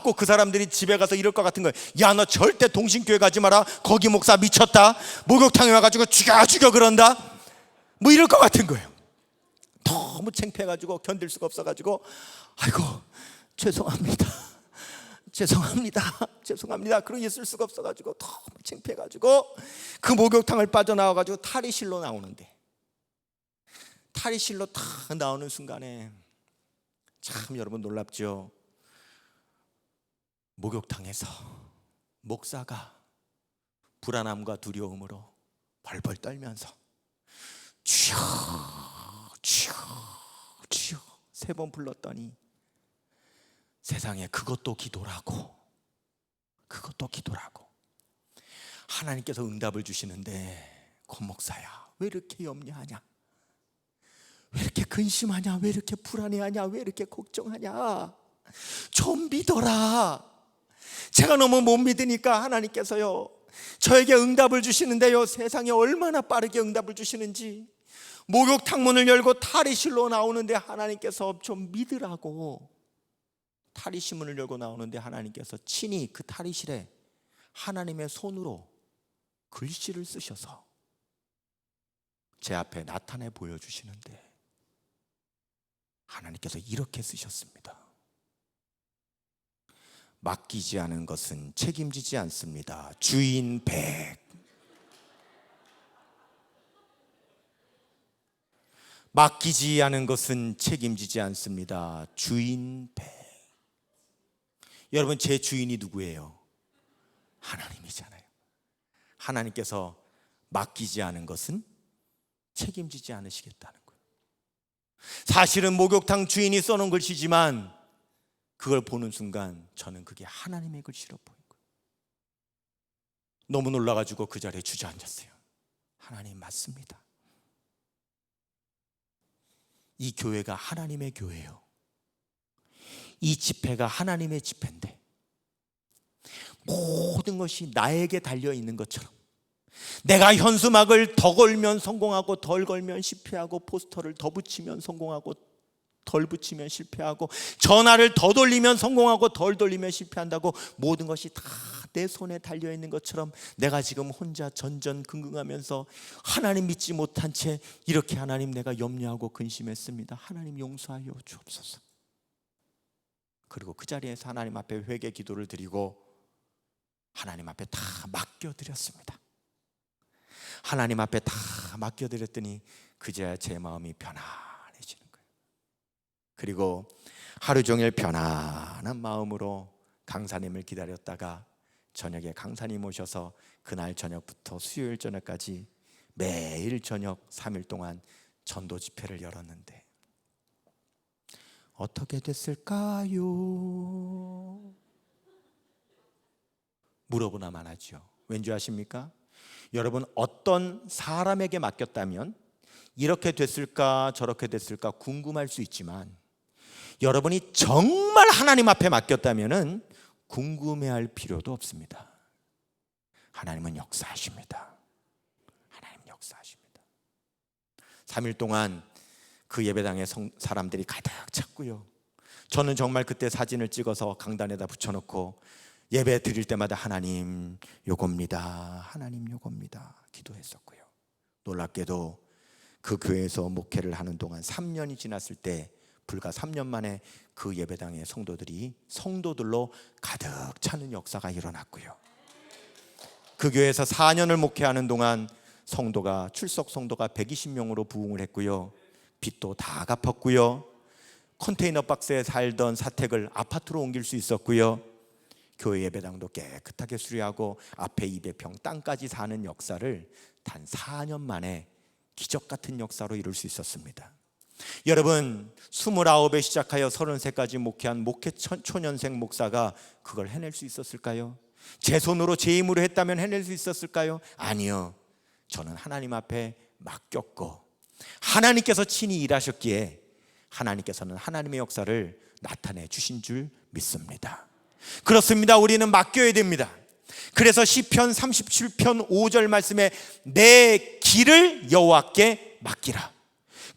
꼭 그 사람들이 집에 가서 이럴 것 같은 거예요. 너 절대 동신교회 가지 마라, 거기 목사 미쳤다, 목욕탕에 와가지고 죽여 그런다, 뭐 이럴 것 같은 거예요. 너무 창피해가지고 견딜 수가 없어가지고, 아이고 죄송합니다 그러고 있을 수가 없어가지고 너무 창피해가지고 그 목욕탕을 빠져나와가지고 탈의실로 나오는데, 탈의실로 탁 나오는 순간에 참 여러분 놀랍죠. 목욕탕에서 목사가 불안함과 두려움으로 벌벌 떨면서 주여 주여 주여 3번 불렀더니, 세상에 그것도 기도라고 하나님께서 응답을 주시는데, 권 목사야 왜 이렇게 염려하냐, 왜 이렇게 근심하냐, 왜 이렇게 불안해하냐, 왜 이렇게 걱정하냐, 좀 믿어라. 제가 너무 못 믿으니까 하나님께서요 저에게 응답을 주시는데요, 세상에 얼마나 빠르게 응답을 주시는지. 목욕탕 문을 열고 탈의실로 나오는데 하나님께서 좀 믿으라고, 탈의실 문을 열고 나오는데 하나님께서 친히 그 탈의실에 하나님의 손으로 글씨를 쓰셔서 제 앞에 나타내 보여주시는데, 하나님께서 이렇게 쓰셨습니다. 맡기지 않은 것은 책임지지 않습니다. 주인 100. 맡기지 않은 것은 책임지지 않습니다. 주인 100. 여러분, 제 주인이 누구예요? 하나님이잖아요. 하나님께서 맡기지 않은 것은 책임지지 않으시겠다는 거예요. 사실은 목욕탕 주인이 써놓은 글씨지만 그걸 보는 순간 저는 그게 하나님의 글씨로 보인 거예요. 너무 놀라가지고 그 자리에 주저앉았어요. 하나님, 맞습니다. 이 교회가 하나님의 교회예요. 이 집회가 하나님의 집회인데 모든 것이 나에게 달려있는 것처럼 내가 현수막을 더 걸면 성공하고 덜 걸면 실패하고 포스터를 더 붙이면 성공하고 덜 붙이면 실패하고 전화를 더 돌리면 성공하고 덜 돌리면 실패한다고 모든 것이 다 내 손에 달려있는 것처럼 내가 지금 혼자 전전긍긍하면서 하나님 믿지 못한 채 이렇게 하나님 내가 염려하고 근심했습니다. 하나님 용서하여 주옵소서. 그리고 그 자리에서 하나님 앞에 회개 기도를 드리고 하나님 앞에 다 맡겨드렸습니다. 하나님 앞에 다 맡겨드렸더니 그제야 제 마음이 편안해지는 거예요. 그리고 하루 종일 편안한 마음으로 강사님을 기다렸다가 저녁에 강사님 오셔서 그날 저녁부터 수요일 저녁까지 매일 저녁 3일 동안 전도 집회를 열었는데 어떻게 됐을까요? 물어보나만 하죠. 왠지 아십니까? 여러분, 어떤 사람에게 맡겼다면 이렇게 됐을까 저렇게 됐을까 궁금할 수 있지만 여러분이 정말 하나님 앞에 맡겼다면 궁금해할 필요도 없습니다. 하나님은 역사하십니다. 하나님 역사하십니다. 3일 동안 그 예배당에 사람들이 가득 찼고요. 저는 정말 그때 사진을 찍어서 강단에다 붙여놓고 예배 드릴 때마다 하나님 요겁니다, 하나님 요겁니다 기도했었고요. 놀랍게도 그 교회에서 목회를 하는 동안 3년이 지났을 때 불과 3년 만에 그 예배당의 성도들로 가득 차는 역사가 일어났고요. 그 교회에서 4년을 목회하는 동안 출석 성도가 120명으로 부흥을 했고요. 빚도 다 갚았고요. 컨테이너 박스에 살던 사택을 아파트로 옮길 수 있었고요. 교회 예배당도 깨끗하게 수리하고 앞에 200평 땅까지 사는 역사를 단 4년 만에 기적 같은 역사로 이룰 수 있었습니다. 여러분, 29에 시작하여 30세까지 목회한 목회 초년생 목사가 그걸 해낼 수 있었을까요? 제 손으로 제 힘으로 했다면 해낼 수 있었을까요? 아니요. 저는 하나님 앞에 맡겼고 하나님께서 친히 일하셨기에 하나님께서는 하나님의 역사를 나타내 주신 줄 믿습니다. 그렇습니다. 우리는 맡겨야 됩니다. 그래서 시편 37편 5절 말씀에 내 길을 여호와께 맡기라.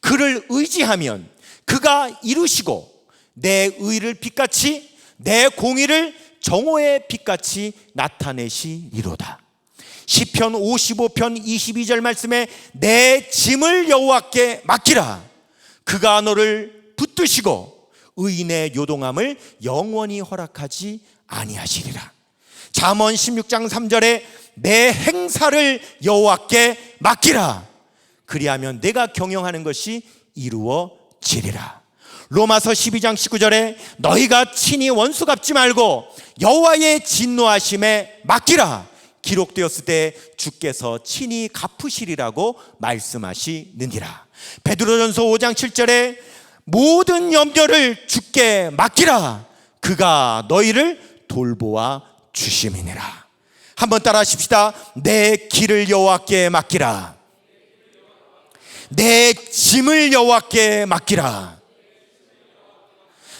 그를 의지하면 그가 이루시고 내 의를 빛같이 내 공의를 정오의 빛같이 나타내시리로다. 시편 55편 22절 말씀에 내 짐을 여호와께 맡기라. 그가 너를 붙드시고 의인의 요동함을 영원히 허락하지 아니하시리라. 잠언 16장 3절에 내 행사를 여호와께 맡기라. 그리하면 내가 경영하는 것이 이루어지리라. 로마서 12장 19절에 너희가 친히 원수 갚지 말고 여호와의 진노하심에 맡기라. 기록되었을 때 주께서 친히 갚으시리라고 말씀하시느니라. 베드로전서 5장 7절에 모든 염려를 주께 맡기라. 그가 너희를 돌보아 주심이니라. 한번 따라 하십시다. 내 길을 여호와께 맡기라. 내 짐을 여호와께 맡기라.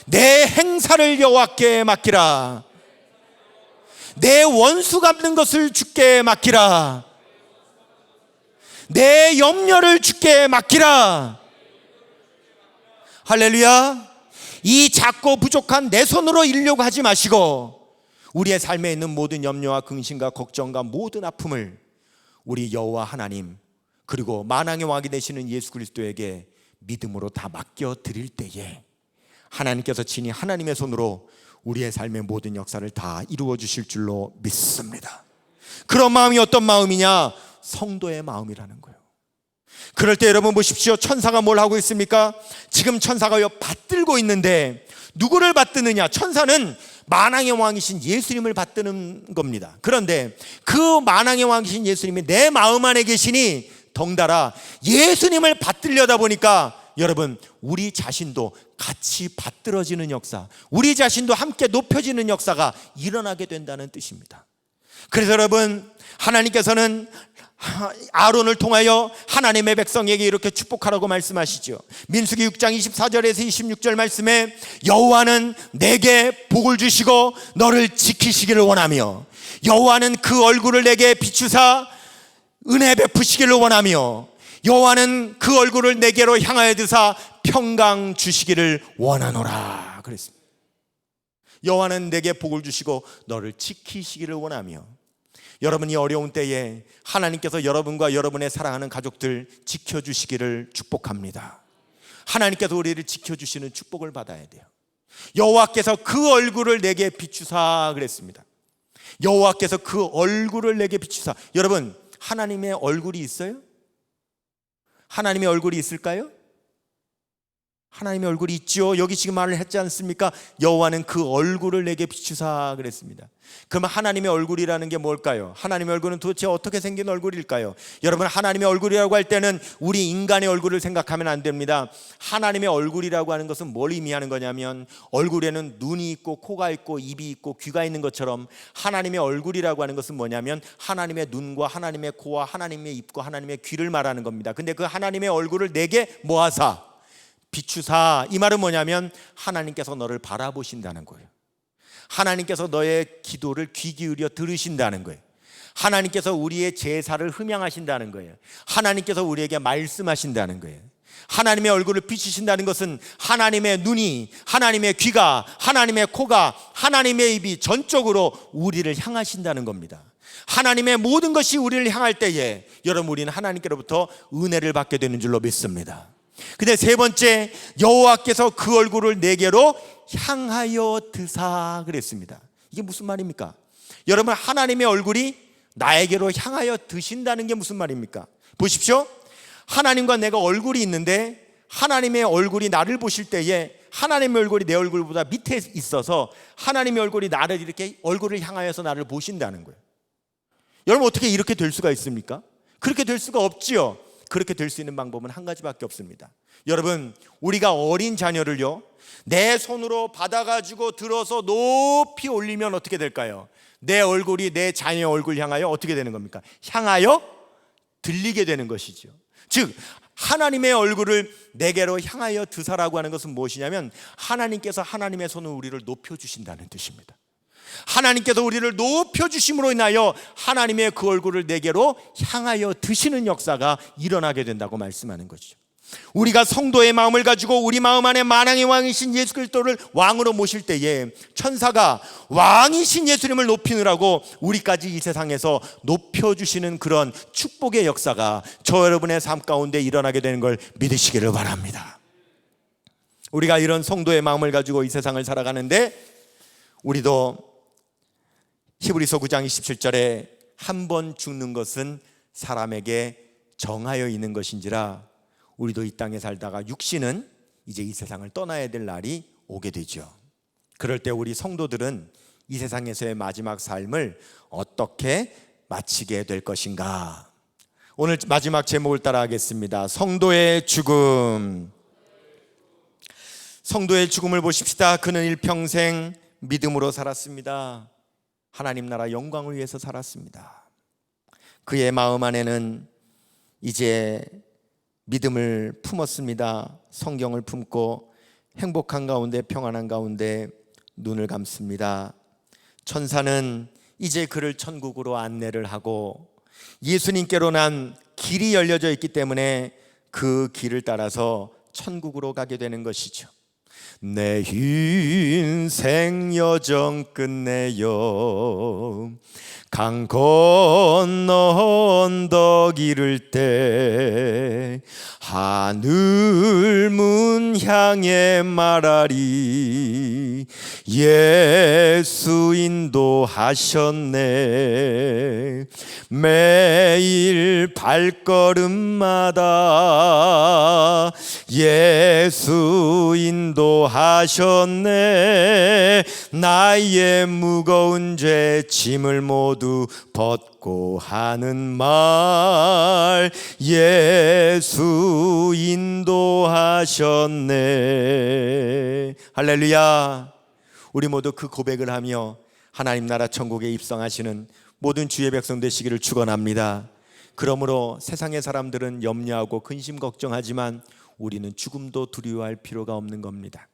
내 행사를 여호와께 맡기라. 내 원수 갚는 것을 주께 맡기라. 내 염려를 주께 맡기라. 할렐루야. 이 작고 부족한 내 손으로 이루려고 하지 마시고 우리의 삶에 있는 모든 염려와 근심과 걱정과 모든 아픔을 우리 여호와 하나님 그리고 만왕의 왕이 되시는 예수 그리스도에게 믿음으로 다 맡겨 드릴 때에 하나님께서 친히 하나님의 손으로 우리의 삶의 모든 역사를 다 이루어 주실 줄로 믿습니다. 그런 마음이 어떤 마음이냐? 성도의 마음이라는 거예요. 그럴 때 여러분 보십시오. 천사가 뭘 하고 있습니까? 지금 천사가 받들고 있는데 누구를 받드느냐? 천사는 만왕의 왕이신 예수님을 받드는 겁니다. 그런데 그 만왕의 왕이신 예수님이 내 마음 안에 계시니 덩달아 예수님을 받들려다 보니까 여러분, 우리 자신도 같이 받들어지는 역사, 우리 자신도 함께 높여지는 역사가 일어나게 된다는 뜻입니다. 그래서 여러분, 하나님께서는 아론을 통하여 하나님의 백성에게 이렇게 축복하라고 말씀하시죠. 민수기 6장 24절에서 26절 말씀에 여호와는 내게 복을 주시고 너를 지키시기를 원하며 여호와는 그 얼굴을 내게 비추사 은혜 베푸시기를 원하며 여호와는 그 얼굴을 내게로 향하여 드사 평강 주시기를 원하노라 그랬습니다. 여호와는 내게 복을 주시고 너를 지키시기를 원하며, 여러분이 어려운 때에 하나님께서 여러분과 여러분의 사랑하는 가족들 지켜주시기를 축복합니다. 하나님께서 우리를 지켜주시는 축복을 받아야 돼요. 여호와께서 그 얼굴을 내게 비추사 그랬습니다. 여호와께서 그 얼굴을 내게 비추사. 여러분, 하나님의 얼굴이 있어요? 하나님의 얼굴이 있을까요? 하나님의 얼굴이 있죠. 여기 지금 말을 했지 않습니까? 여호와는 그 얼굴을 내게 비추사 그랬습니다. 그러면 하나님의 얼굴이라는 게 뭘까요? 하나님의 얼굴은 도대체 어떻게 생긴 얼굴일까요? 여러분, 하나님의 얼굴이라고 할 때는 우리 인간의 얼굴을 생각하면 안 됩니다. 하나님의 얼굴이라고 하는 것은 뭘 의미하는 거냐면, 얼굴에는 눈이 있고 코가 있고 입이 있고 귀가 있는 것처럼 하나님의 얼굴이라고 하는 것은 뭐냐면 하나님의 눈과 하나님의 코와 하나님의 입과 하나님의 귀를 말하는 겁니다. 근데 그 하나님의 얼굴을 내게 모아사 비추사, 이 말은 뭐냐면 하나님께서 너를 바라보신다는 거예요. 하나님께서 너의 기도를 귀 기울여 들으신다는 거예요. 하나님께서 우리의 제사를 흠양하신다는 거예요. 하나님께서 우리에게 말씀하신다는 거예요. 하나님의 얼굴을 비추신다는 것은 하나님의 눈이, 하나님의 귀가, 하나님의 코가, 하나님의 입이 전적으로 우리를 향하신다는 겁니다. 하나님의 모든 것이 우리를 향할 때에 여러분, 우리는 하나님께로부터 은혜를 받게 되는 줄로 믿습니다. 근데 세 번째, 여호와께서 그 얼굴을 내게로 향하여 드사 그랬습니다. 이게 무슨 말입니까? 여러분, 하나님의 얼굴이 나에게로 향하여 드신다는 게 무슨 말입니까? 보십시오. 하나님과 내가 얼굴이 있는데 하나님의 얼굴이 나를 보실 때에 하나님의 얼굴이 내 얼굴보다 밑에 있어서 하나님의 얼굴이 나를 이렇게 얼굴을 향하여서 나를 보신다는 거예요. 여러분, 어떻게 이렇게 될 수가 있습니까? 그렇게 될 수가 없지요. 그렇게 될 수 있는 방법은 한 가지밖에 없습니다. 여러분, 우리가 어린 자녀를요, 내 손으로 받아가지고 들어서 높이 올리면 어떻게 될까요? 내 얼굴이 내 자녀의 얼굴 향하여 어떻게 되는 겁니까? 향하여 들리게 되는 것이죠. 즉, 하나님의 얼굴을 내게로 향하여 드사라고 하는 것은 무엇이냐면 하나님께서 하나님의 손을 우리를 높여주신다는 뜻입니다. 하나님께서 우리를 높여주심으로 인하여 하나님의 그 얼굴을 내게로 향하여 드시는 역사가 일어나게 된다고 말씀하는 것이죠. 우리가 성도의 마음을 가지고 우리 마음 안에 만왕의 왕이신 예수 그리스도를 왕으로 모실 때에 천사가 왕이신 예수님을 높이느라고 우리까지 이 세상에서 높여주시는 그런 축복의 역사가 저 여러분의 삶 가운데 일어나게 되는 걸 믿으시기를 바랍니다. 우리가 이런 성도의 마음을 가지고 이 세상을 살아가는데 우리도 히브리서 9장 27절에 한 번 죽는 것은 사람에게 정하여 있는 것인지라, 우리도 이 땅에 살다가 육신은 이제 이 세상을 떠나야 될 날이 오게 되죠. 그럴 때 우리 성도들은 이 세상에서의 마지막 삶을 어떻게 마치게 될 것인가? 오늘 마지막 제목을 따라하겠습니다. 성도의 죽음. 성도의 죽음을 보십시다. 그는 일평생 믿음으로 살았습니다. 하나님 나라 영광을 위해서 살았습니다. 그의 마음 안에는 이제 믿음을 품었습니다. 성경을 품고 행복한 가운데 평안한 가운데 눈을 감습니다. 천사는 이제 그를 천국으로 안내를 하고 예수님께로 난 길이 열려져 있기 때문에 그 길을 따라서 천국으로 가게 되는 것이죠. 내 인생 여정 끝내요 강 건너 언덕 이를 때 하늘 문 향해 말하리 예수 인도하셨네. 매일 발걸음마다 예수 인도하셨네. 나의 무거운 죄 짐을 모두 벗고 하는 말 예수 인도하셨네. 할렐루야. 우리 모두 그 고백을 하며 하나님 나라 천국에 입성하시는 모든 주의 백성 되시기를 축원합니다. 그러므로 세상의 사람들은 염려하고 근심 걱정하지만 우리는 죽음도 두려워할 필요가 없는 겁니다.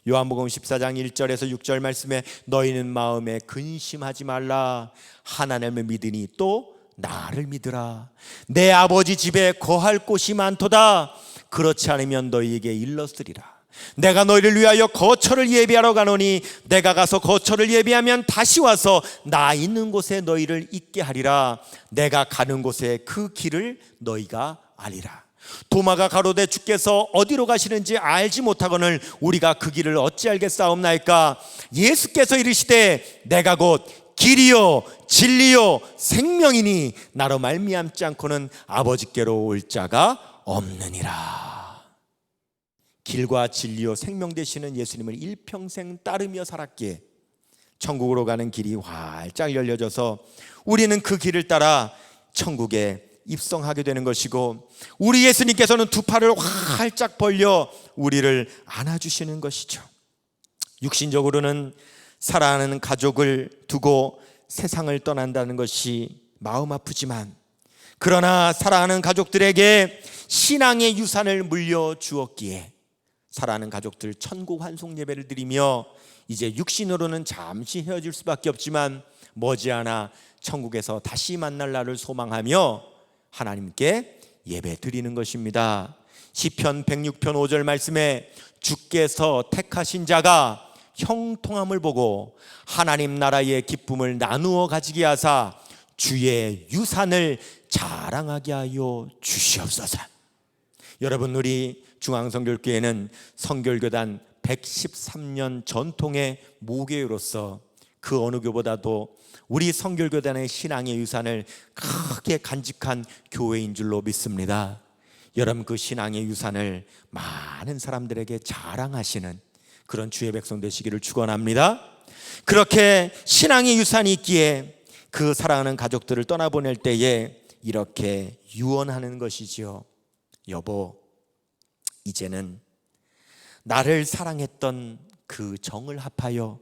요한복음 14장 1절에서 6절 말씀에 너희는 마음에 근심하지 말라. 하나님을 믿으니 또 나를 믿으라. 내 아버지 집에 거할 곳이 많도다. 그렇지 않으면 너희에게 일렀으리라. 내가 너희를 위하여 거처를 예비하러 가노니 내가 가서 거처를 예비하면 다시 와서 나 있는 곳에 너희를 있게 하리라. 내가 가는 곳에 그 길을 너희가 아리라. 도마가 가로되 주께서 어디로 가시는지 알지 못하거늘 우리가 그 길을 어찌 알겠사옵나이까. 예수께서 이르시되 내가 곧 길이요 진리요 생명이니 나로 말미암지 않고는 아버지께로 올 자가 없느니라. 길과 진리요 생명 되시는 예수님을 일평생 따르며 살았기에 천국으로 가는 길이 활짝 열려져서 우리는 그 길을 따라 천국에 입성하게 되는 것이고, 우리 예수님께서는 두 팔을 활짝 벌려 우리를 안아주시는 것이죠. 육신적으로는 사랑하는 가족을 두고 세상을 떠난다는 것이 마음 아프지만, 그러나 사랑하는 가족들에게 신앙의 유산을 물려주었기에 사랑하는 가족들 천국 환송 예배를 드리며 이제 육신으로는 잠시 헤어질 수밖에 없지만 머지않아 천국에서 다시 만날 날을 소망하며 하나님께 예배 드리는 것입니다. 시편 106편 5절 말씀에 주께서 택하신 자가 형통함을 보고 하나님 나라의 기쁨을 나누어 가지게 하사 주의 유산을 자랑하게 하여 주시옵소서. 여러분, 우리 중앙성결교회는 성결교단 113년 전통의 모교회로서 그 어느 교보다도 우리 성결교단의 신앙의 유산을 크게 간직한 교회인 줄로 믿습니다. 여러분, 그 신앙의 유산을 많은 사람들에게 자랑하시는 그런 주의 백성 되시기를 축원합니다. 그렇게 신앙의 유산이 있기에 그 사랑하는 가족들을 떠나보낼 때에 이렇게 유언하는 것이지요. 여보, 이제는 나를 사랑했던 그 정을 합하여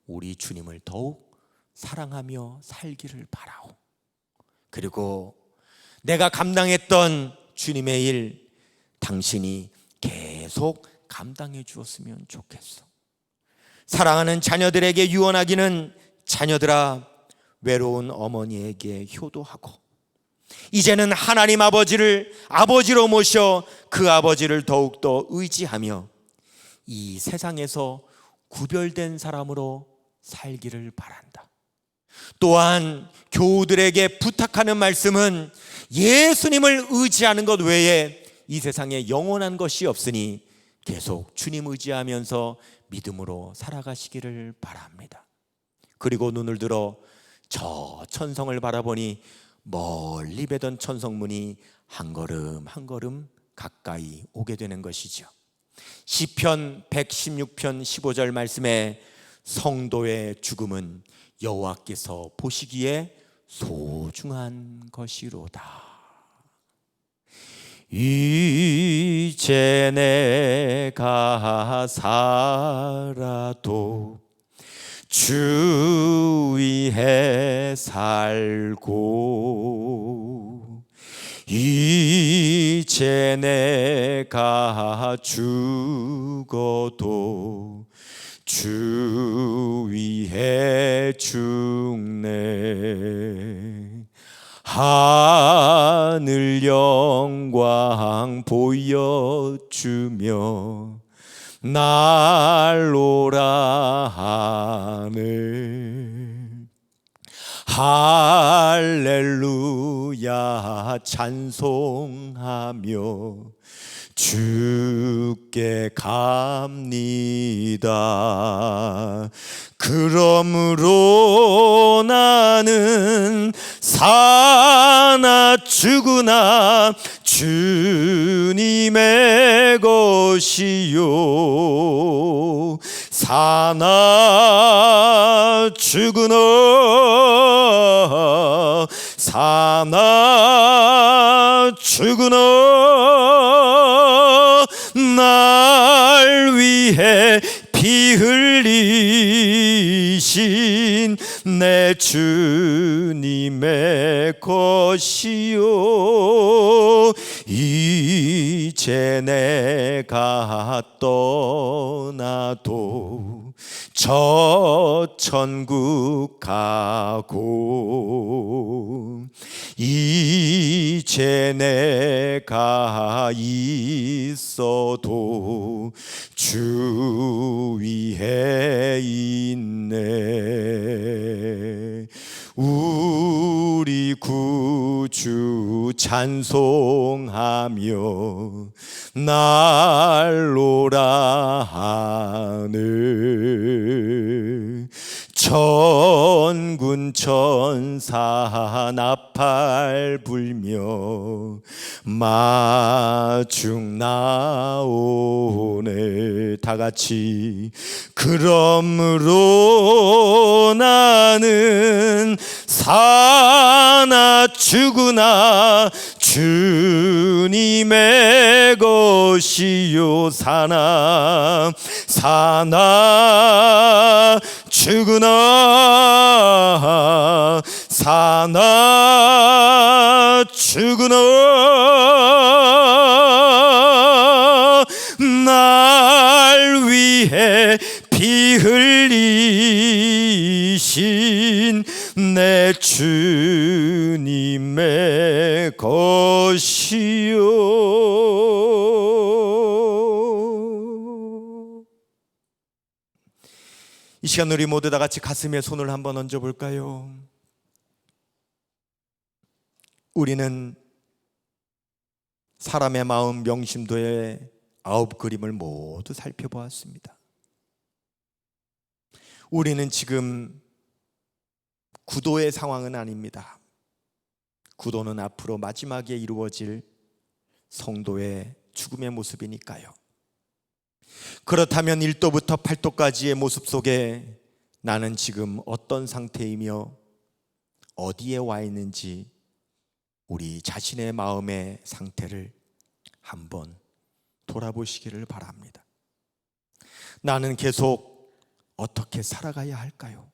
우리 주님을 더욱 사랑하며 살기를 바라오. 그리고 내가 감당했던 주님의 일 당신이 계속 감당해 주었으면 좋겠어. 사랑하는 자녀들에게 유언하기는, 자녀들아, 외로운 어머니에게 효도하고 이제는 하나님 아버지를 아버지로 모셔 그 아버지를 더욱더 의지하며 이 세상에서 구별된 사람으로 살기를 바란다. 또한 교우들에게 부탁하는 말씀은 예수님을 의지하는 것 외에 이 세상에 영원한 것이 없으니 계속 주님 의지하면서 믿음으로 살아가시기를 바랍니다. 그리고 눈을 들어 저 천성을 바라보니 멀리 뵈던 천성문이 한 걸음 한 걸음 가까이 오게 되는 것이죠. 시편 116편 15절 말씀에 성도의 죽음은 여호와께서 보시기에 소중한 것이로다. 이제 내가 살아도 주 위에 살고 이제 내가 죽어도 주 위에 죽네. 하늘 영광 보여주며 날 오라 하네. 할렐루야 찬송하며 주께 갑니다. 그러므로 나는 사나 죽으나 주님의 것이요 사나 죽으나 사나 죽으나 날 위해 피 흘리신 내 주님의 것이요 이제 내가 떠나도 저 천국 가고 이제 내가 있어도 주 위에 있네. 우리 구주 찬송하며 날로라 하늘 천군 천사 나팔 불며 마중 나오네. 다같이 그러므로 나는 사나 죽으나 주님의 것이요 사나 죽으나 사나 죽으나 날 위해 피 흘리신 내 주님의 것이요. 이 시간 우리 모두 다 같이 가슴에 손을 한번 얹어볼까요? 우리는 사람의 마음 명심도의 9 그림을 모두 살펴보았습니다. 우리는 지금 구도의 상황은 아닙니다. 구도는 앞으로 마지막에 이루어질 성도의 죽음의 모습이니까요. 그렇다면 1도부터 8도까지의 모습 속에 나는 지금 어떤 상태이며 어디에 와 있는지 우리 자신의 마음의 상태를 한번 돌아보시기를 바랍니다. 나는 계속 어떻게 살아가야 할까요?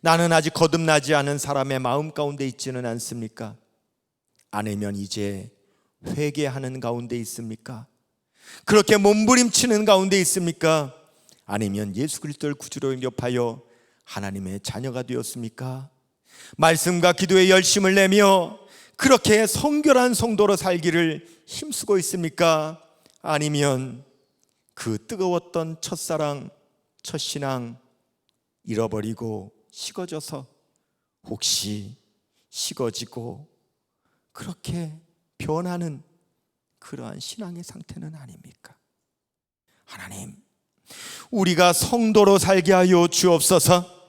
나는 아직 거듭나지 않은 사람의 마음 가운데 있지는 않습니까? 아니면 이제 회개하는 가운데 있습니까? 그렇게 몸부림치는 가운데 있습니까? 아니면 예수 그리스도를 구주로 영접하여 하나님의 자녀가 되었습니까? 말씀과 기도에 열심을 내며 그렇게 성결한 성도로 살기를 힘쓰고 있습니까? 아니면 그 뜨거웠던 첫사랑, 첫신앙 잃어버리고 식어져서 혹시 식어지고 그렇게 변하는 그러한 신앙의 상태는 아닙니까? 하나님, 우리가 성도로 살게 하여 주옵소서.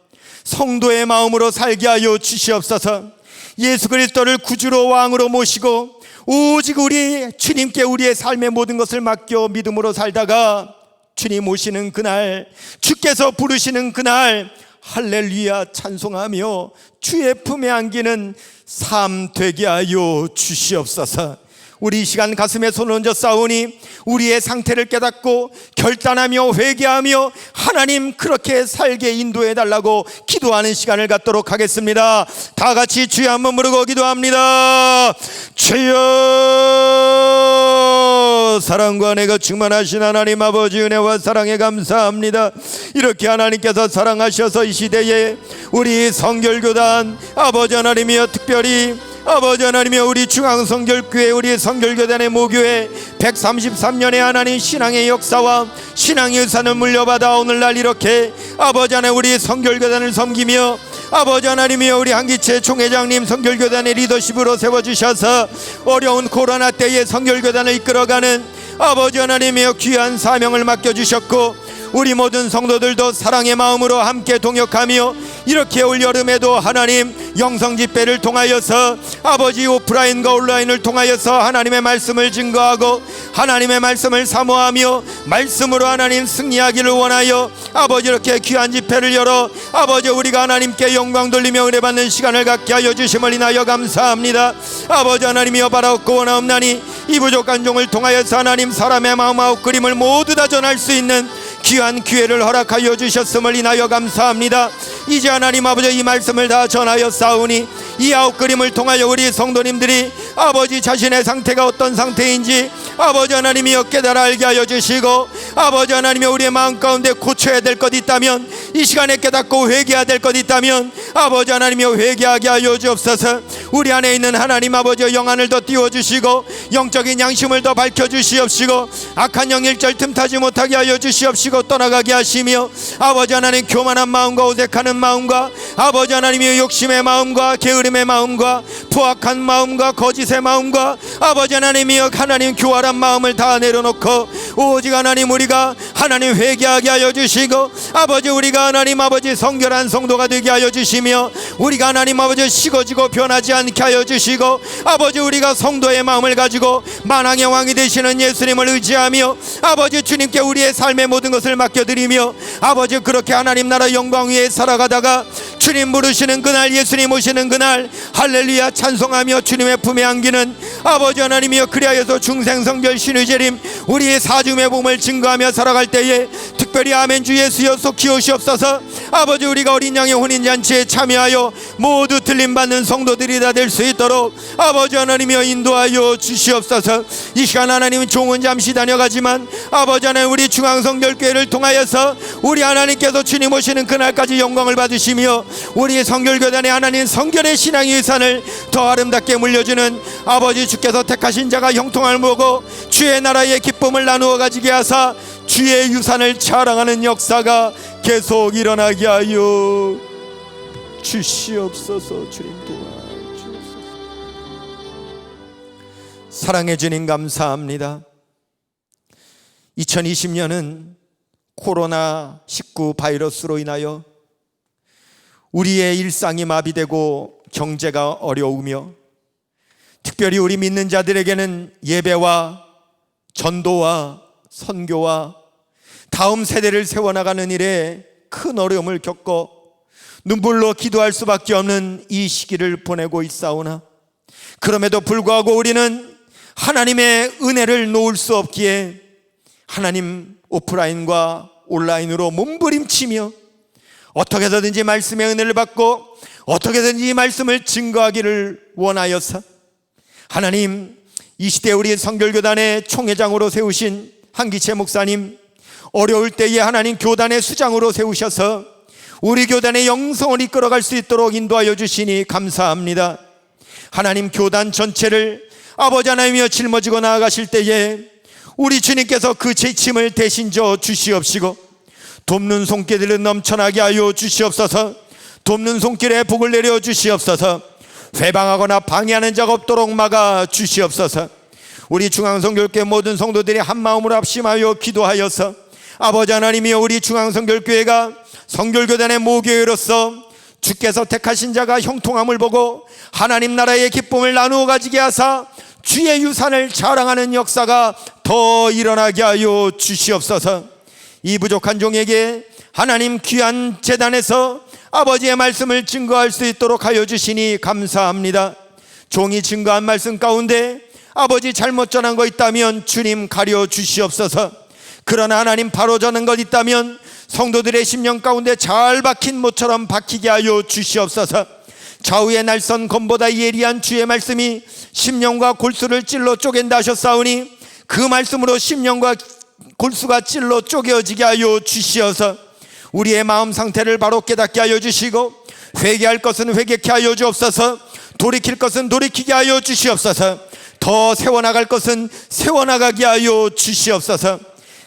성도의 마음으로 살게 하여 주시옵소서. 예수 그리스도를 구주로 왕으로 모시고 오직 우리 주님께 우리의 삶의 모든 것을 맡겨 믿음으로 살다가 주님 오시는 그날, 주께서 부르시는 그날 할렐루야 찬송하며 주의 품에 안기는 삶 되게 하여 주시옵소서. 우리 이 시간 가슴에 손을 얹어 싸우니 우리의 상태를 깨닫고 결단하며 회개하며 하나님 그렇게 살게 인도해 달라고 기도하는 시간을 갖도록 하겠습니다. 다 같이 주여 한번 부르고 기도합니다. 주여, 사랑과 은혜가 충만하신 하나님 아버지, 은혜와 사랑에 감사합니다. 이렇게 하나님께서 사랑하셔서 이 시대에 우리 성결교단 아버지 하나님이여, 특별히 아버지 하나님이여 우리 중앙성결교회, 우리 성결교단의 모교회 133년의 하나님 신앙의 역사와 신앙의 의사는 물려받아 오늘날 이렇게 아버지 하나님 우리 성결교단을 섬기며 아버지 하나님이여, 우리 한기채 총회장님 선결교단의 리더십으로 세워주셔서 어려운 코로나 때에 선결교단을 이끌어가는 아버지 하나님이여, 귀한 사명을 맡겨주셨고 우리 모든 성도들도 사랑의 마음으로 함께 동역하며 이렇게 올 여름에도 하나님 영성 집회를 통하여서 아버지 오프라인과 온라인을 통하여서 하나님의 말씀을 증거하고 하나님의 말씀을 사모하며 말씀으로 하나님 승리하기를 원하여 아버지 이렇게 귀한 집회를 열어 아버지 우리가 하나님께 영광 돌리며 은혜 받는 시간을 갖게 하여 주심을 인하여 감사합니다. 아버지 하나님이여, 바라옵고 원하옵나니 이 부족한 종을 통하여서 하나님 사람의 마음하고 그림을 모두 다 전할 수 있는 귀한 기회를 허락하여 주셨음을 인하여 감사합니다. 이제 하나님 아버지 이 말씀을 다 전하여 싸우니 이 아웃그림을 통하여 우리 성도님들이 아버지 자신의 상태가 어떤 상태인지 아버지 하나님이여 깨달아 알게 하여 주시고 아버지 하나님이여, 우리의 마음 가운데 고쳐야 될 것 있다면 이 시간에 깨닫고 회개해야 될 것 있다면 아버지 하나님이여 회개하게 하여 주옵소서. 우리 안에 있는 하나님 아버지의 영안을 더 띄워주시고 영적인 양심을 더 밝혀주시옵시고 악한 영 일절 틈타지 못하게 하여 주시옵시고 떠나가게 하시며 아버지 하나님 교만한 마음과 오색하는 마음과 아버지 하나님의 욕심의 마음과 게으름의 마음과 포악한 마음과 거짓의 마음과 아버지 하나님이여 하나님 교활한 마음을 다 내려놓고 오직 하나님 우리가 하나님 회개하게 하여 주시고 아버지 우리가 하나님 아버지 성결한 성도가 되게 하여 주시며 우리가 하나님 아버지 식어지고 변하지 않게 하여 주시고 아버지 우리가 성도의 마음을 가지고 만왕의 왕이 되시는 예수님을 의지하며 아버지 주님께 우리의 삶의 모든 것을 맡겨드리며 아버지 그렇게 하나님 나라 영광 위에 살아가다가 주님 부르시는 그날, 예수님 오시는 그날 할렐루야 찬송하며 주님의 품에 안기는 아버지 하나님이여, 그리하여서 중생성결 신의재림 우리의 사중의 몸을 증거하며 살아갈 때에 특별히 아멘 주 예수여 속히 오시옵소서. 아버지 우리가 어린 양의 혼인잔치에 참여하여 모두 틀림받는 성도들이 다 될 수 있도록 아버지 하나님이여 인도하여 주시옵소서. 이 시간 하나님은 종은 잠시 다녀가지만 아버지 하나님 우리 중앙성결교회를 통하여서 우리 하나님께서 주님 오시는 그날까지 영광을 받으시며 우리 성결교단의 하나님 성결의 신앙의 유산을 더 아름답게 물려주는 아버지 주께서 택하신 자가 형통함을 보고 주의 나라의 기쁨을 나누어 가지게 하사 주의 유산을 자랑하는 역사가 계속 일어나게 하여 주시옵소서. 주님 도와주옵소서. 사랑의 주님 감사합니다. 2020년은 코로나19 바이러스로 인하여 우리의 일상이 마비되고 경제가 어려우며 특별히 우리 믿는 자들에게는 예배와 전도와 선교와 다음 세대를 세워나가는 일에 큰 어려움을 겪고 눈물로 기도할 수밖에 없는 이 시기를 보내고 있사오나 그럼에도 불구하고 우리는 하나님의 은혜를 놓을 수 없기에 하나님 오프라인과 온라인으로 몸부림치며 어떻게 해서든지 말씀의 은혜를 받고 어떻게 해서든지 이 말씀을 증거하기를 원하여서 하나님 이 시대 우리 성결교단의 총회장으로 세우신 한기채 목사님, 어려울 때에 하나님 교단의 수장으로 세우셔서 우리 교단의 영성을 이끌어갈 수 있도록 인도하여 주시니 감사합니다. 하나님 교단 전체를 아버지 하나님이여 짊어지고 나아가실 때에 우리 주님께서 그 지침을 대신 져 주시옵시고 돕는 손길을 넘쳐나게 하여 주시옵소서. 돕는 손길에 복을 내려 주시옵소서. 회방하거나 방해하는 자가 없도록 막아 주시옵소서. 우리 중앙성결교회 모든 성도들이 한마음으로 합심하여 기도하여서 아버지 하나님이여 우리 중앙성결교회가 성결교단의 모교회로서 주께서 택하신 자가 형통함을 보고 하나님 나라의 기쁨을 나누어 가지게 하사 주의 유산을 자랑하는 역사가 더 일어나게 하여 주시옵소서. 이 부족한 종에게 하나님 귀한 제단에서 아버지의 말씀을 증거할 수 있도록 하여 주시니 감사합니다. 종이 증거한 말씀 가운데 아버지 잘못 전한 거 있다면 주님 가려 주시옵소서. 그러나 하나님 바로 전한 것 있다면 성도들의 심령 가운데 잘 박힌 못처럼 박히게 하여 주시옵소서. 좌우의 날선 검보다 예리한 주의 말씀이 심령과 골수를 찔러 쪼갠다 하셨사오니 그 말씀으로 심령과 골수가 찔러 쪼개어지게 하여 주시어서 우리의 마음 상태를 바로 깨닫게 하여 주시고 회개할 것은 회개케 하여 주옵소서. 돌이킬 것은 돌이키게 하여 주시옵소서. 더 세워나갈 것은 세워나가게 하여 주시옵소서.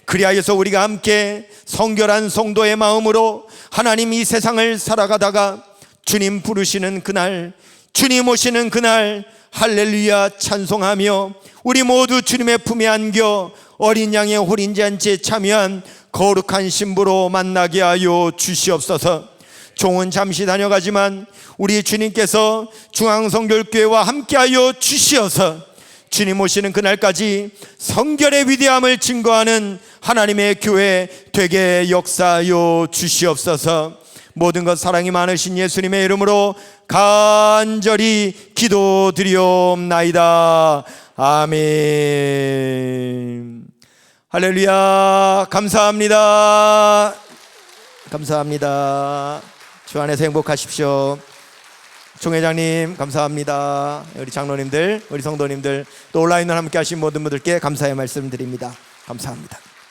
그리하여서 우리가 함께 성결한 성도의 마음으로 하나님 이 세상을 살아가다가 주님 부르시는 그날, 주님 오시는 그날 할렐루야 찬송하며 우리 모두 주님의 품에 안겨 어린 양의 호린잔치에 참여한 거룩한 신부로 만나게 하여 주시옵소서. 종은 잠시 다녀가지만 우리 주님께서 중앙성결교회와 함께하여 주시어서 주님 오시는 그날까지 성결의 위대함을 증거하는 하나님의 교회 되게 역사하여 주시옵소서. 모든 것 사랑이 많으신 예수님의 이름으로 간절히 기도드리옵나이다. 아멘. 할렐루야. 감사합니다. 감사합니다. 주 안에서 행복하십시오. 총회장님 감사합니다. 우리 장로님들, 우리 성도님들, 또 온라인으로 함께 하신 모든 분들께 감사의 말씀 드립니다. 감사합니다.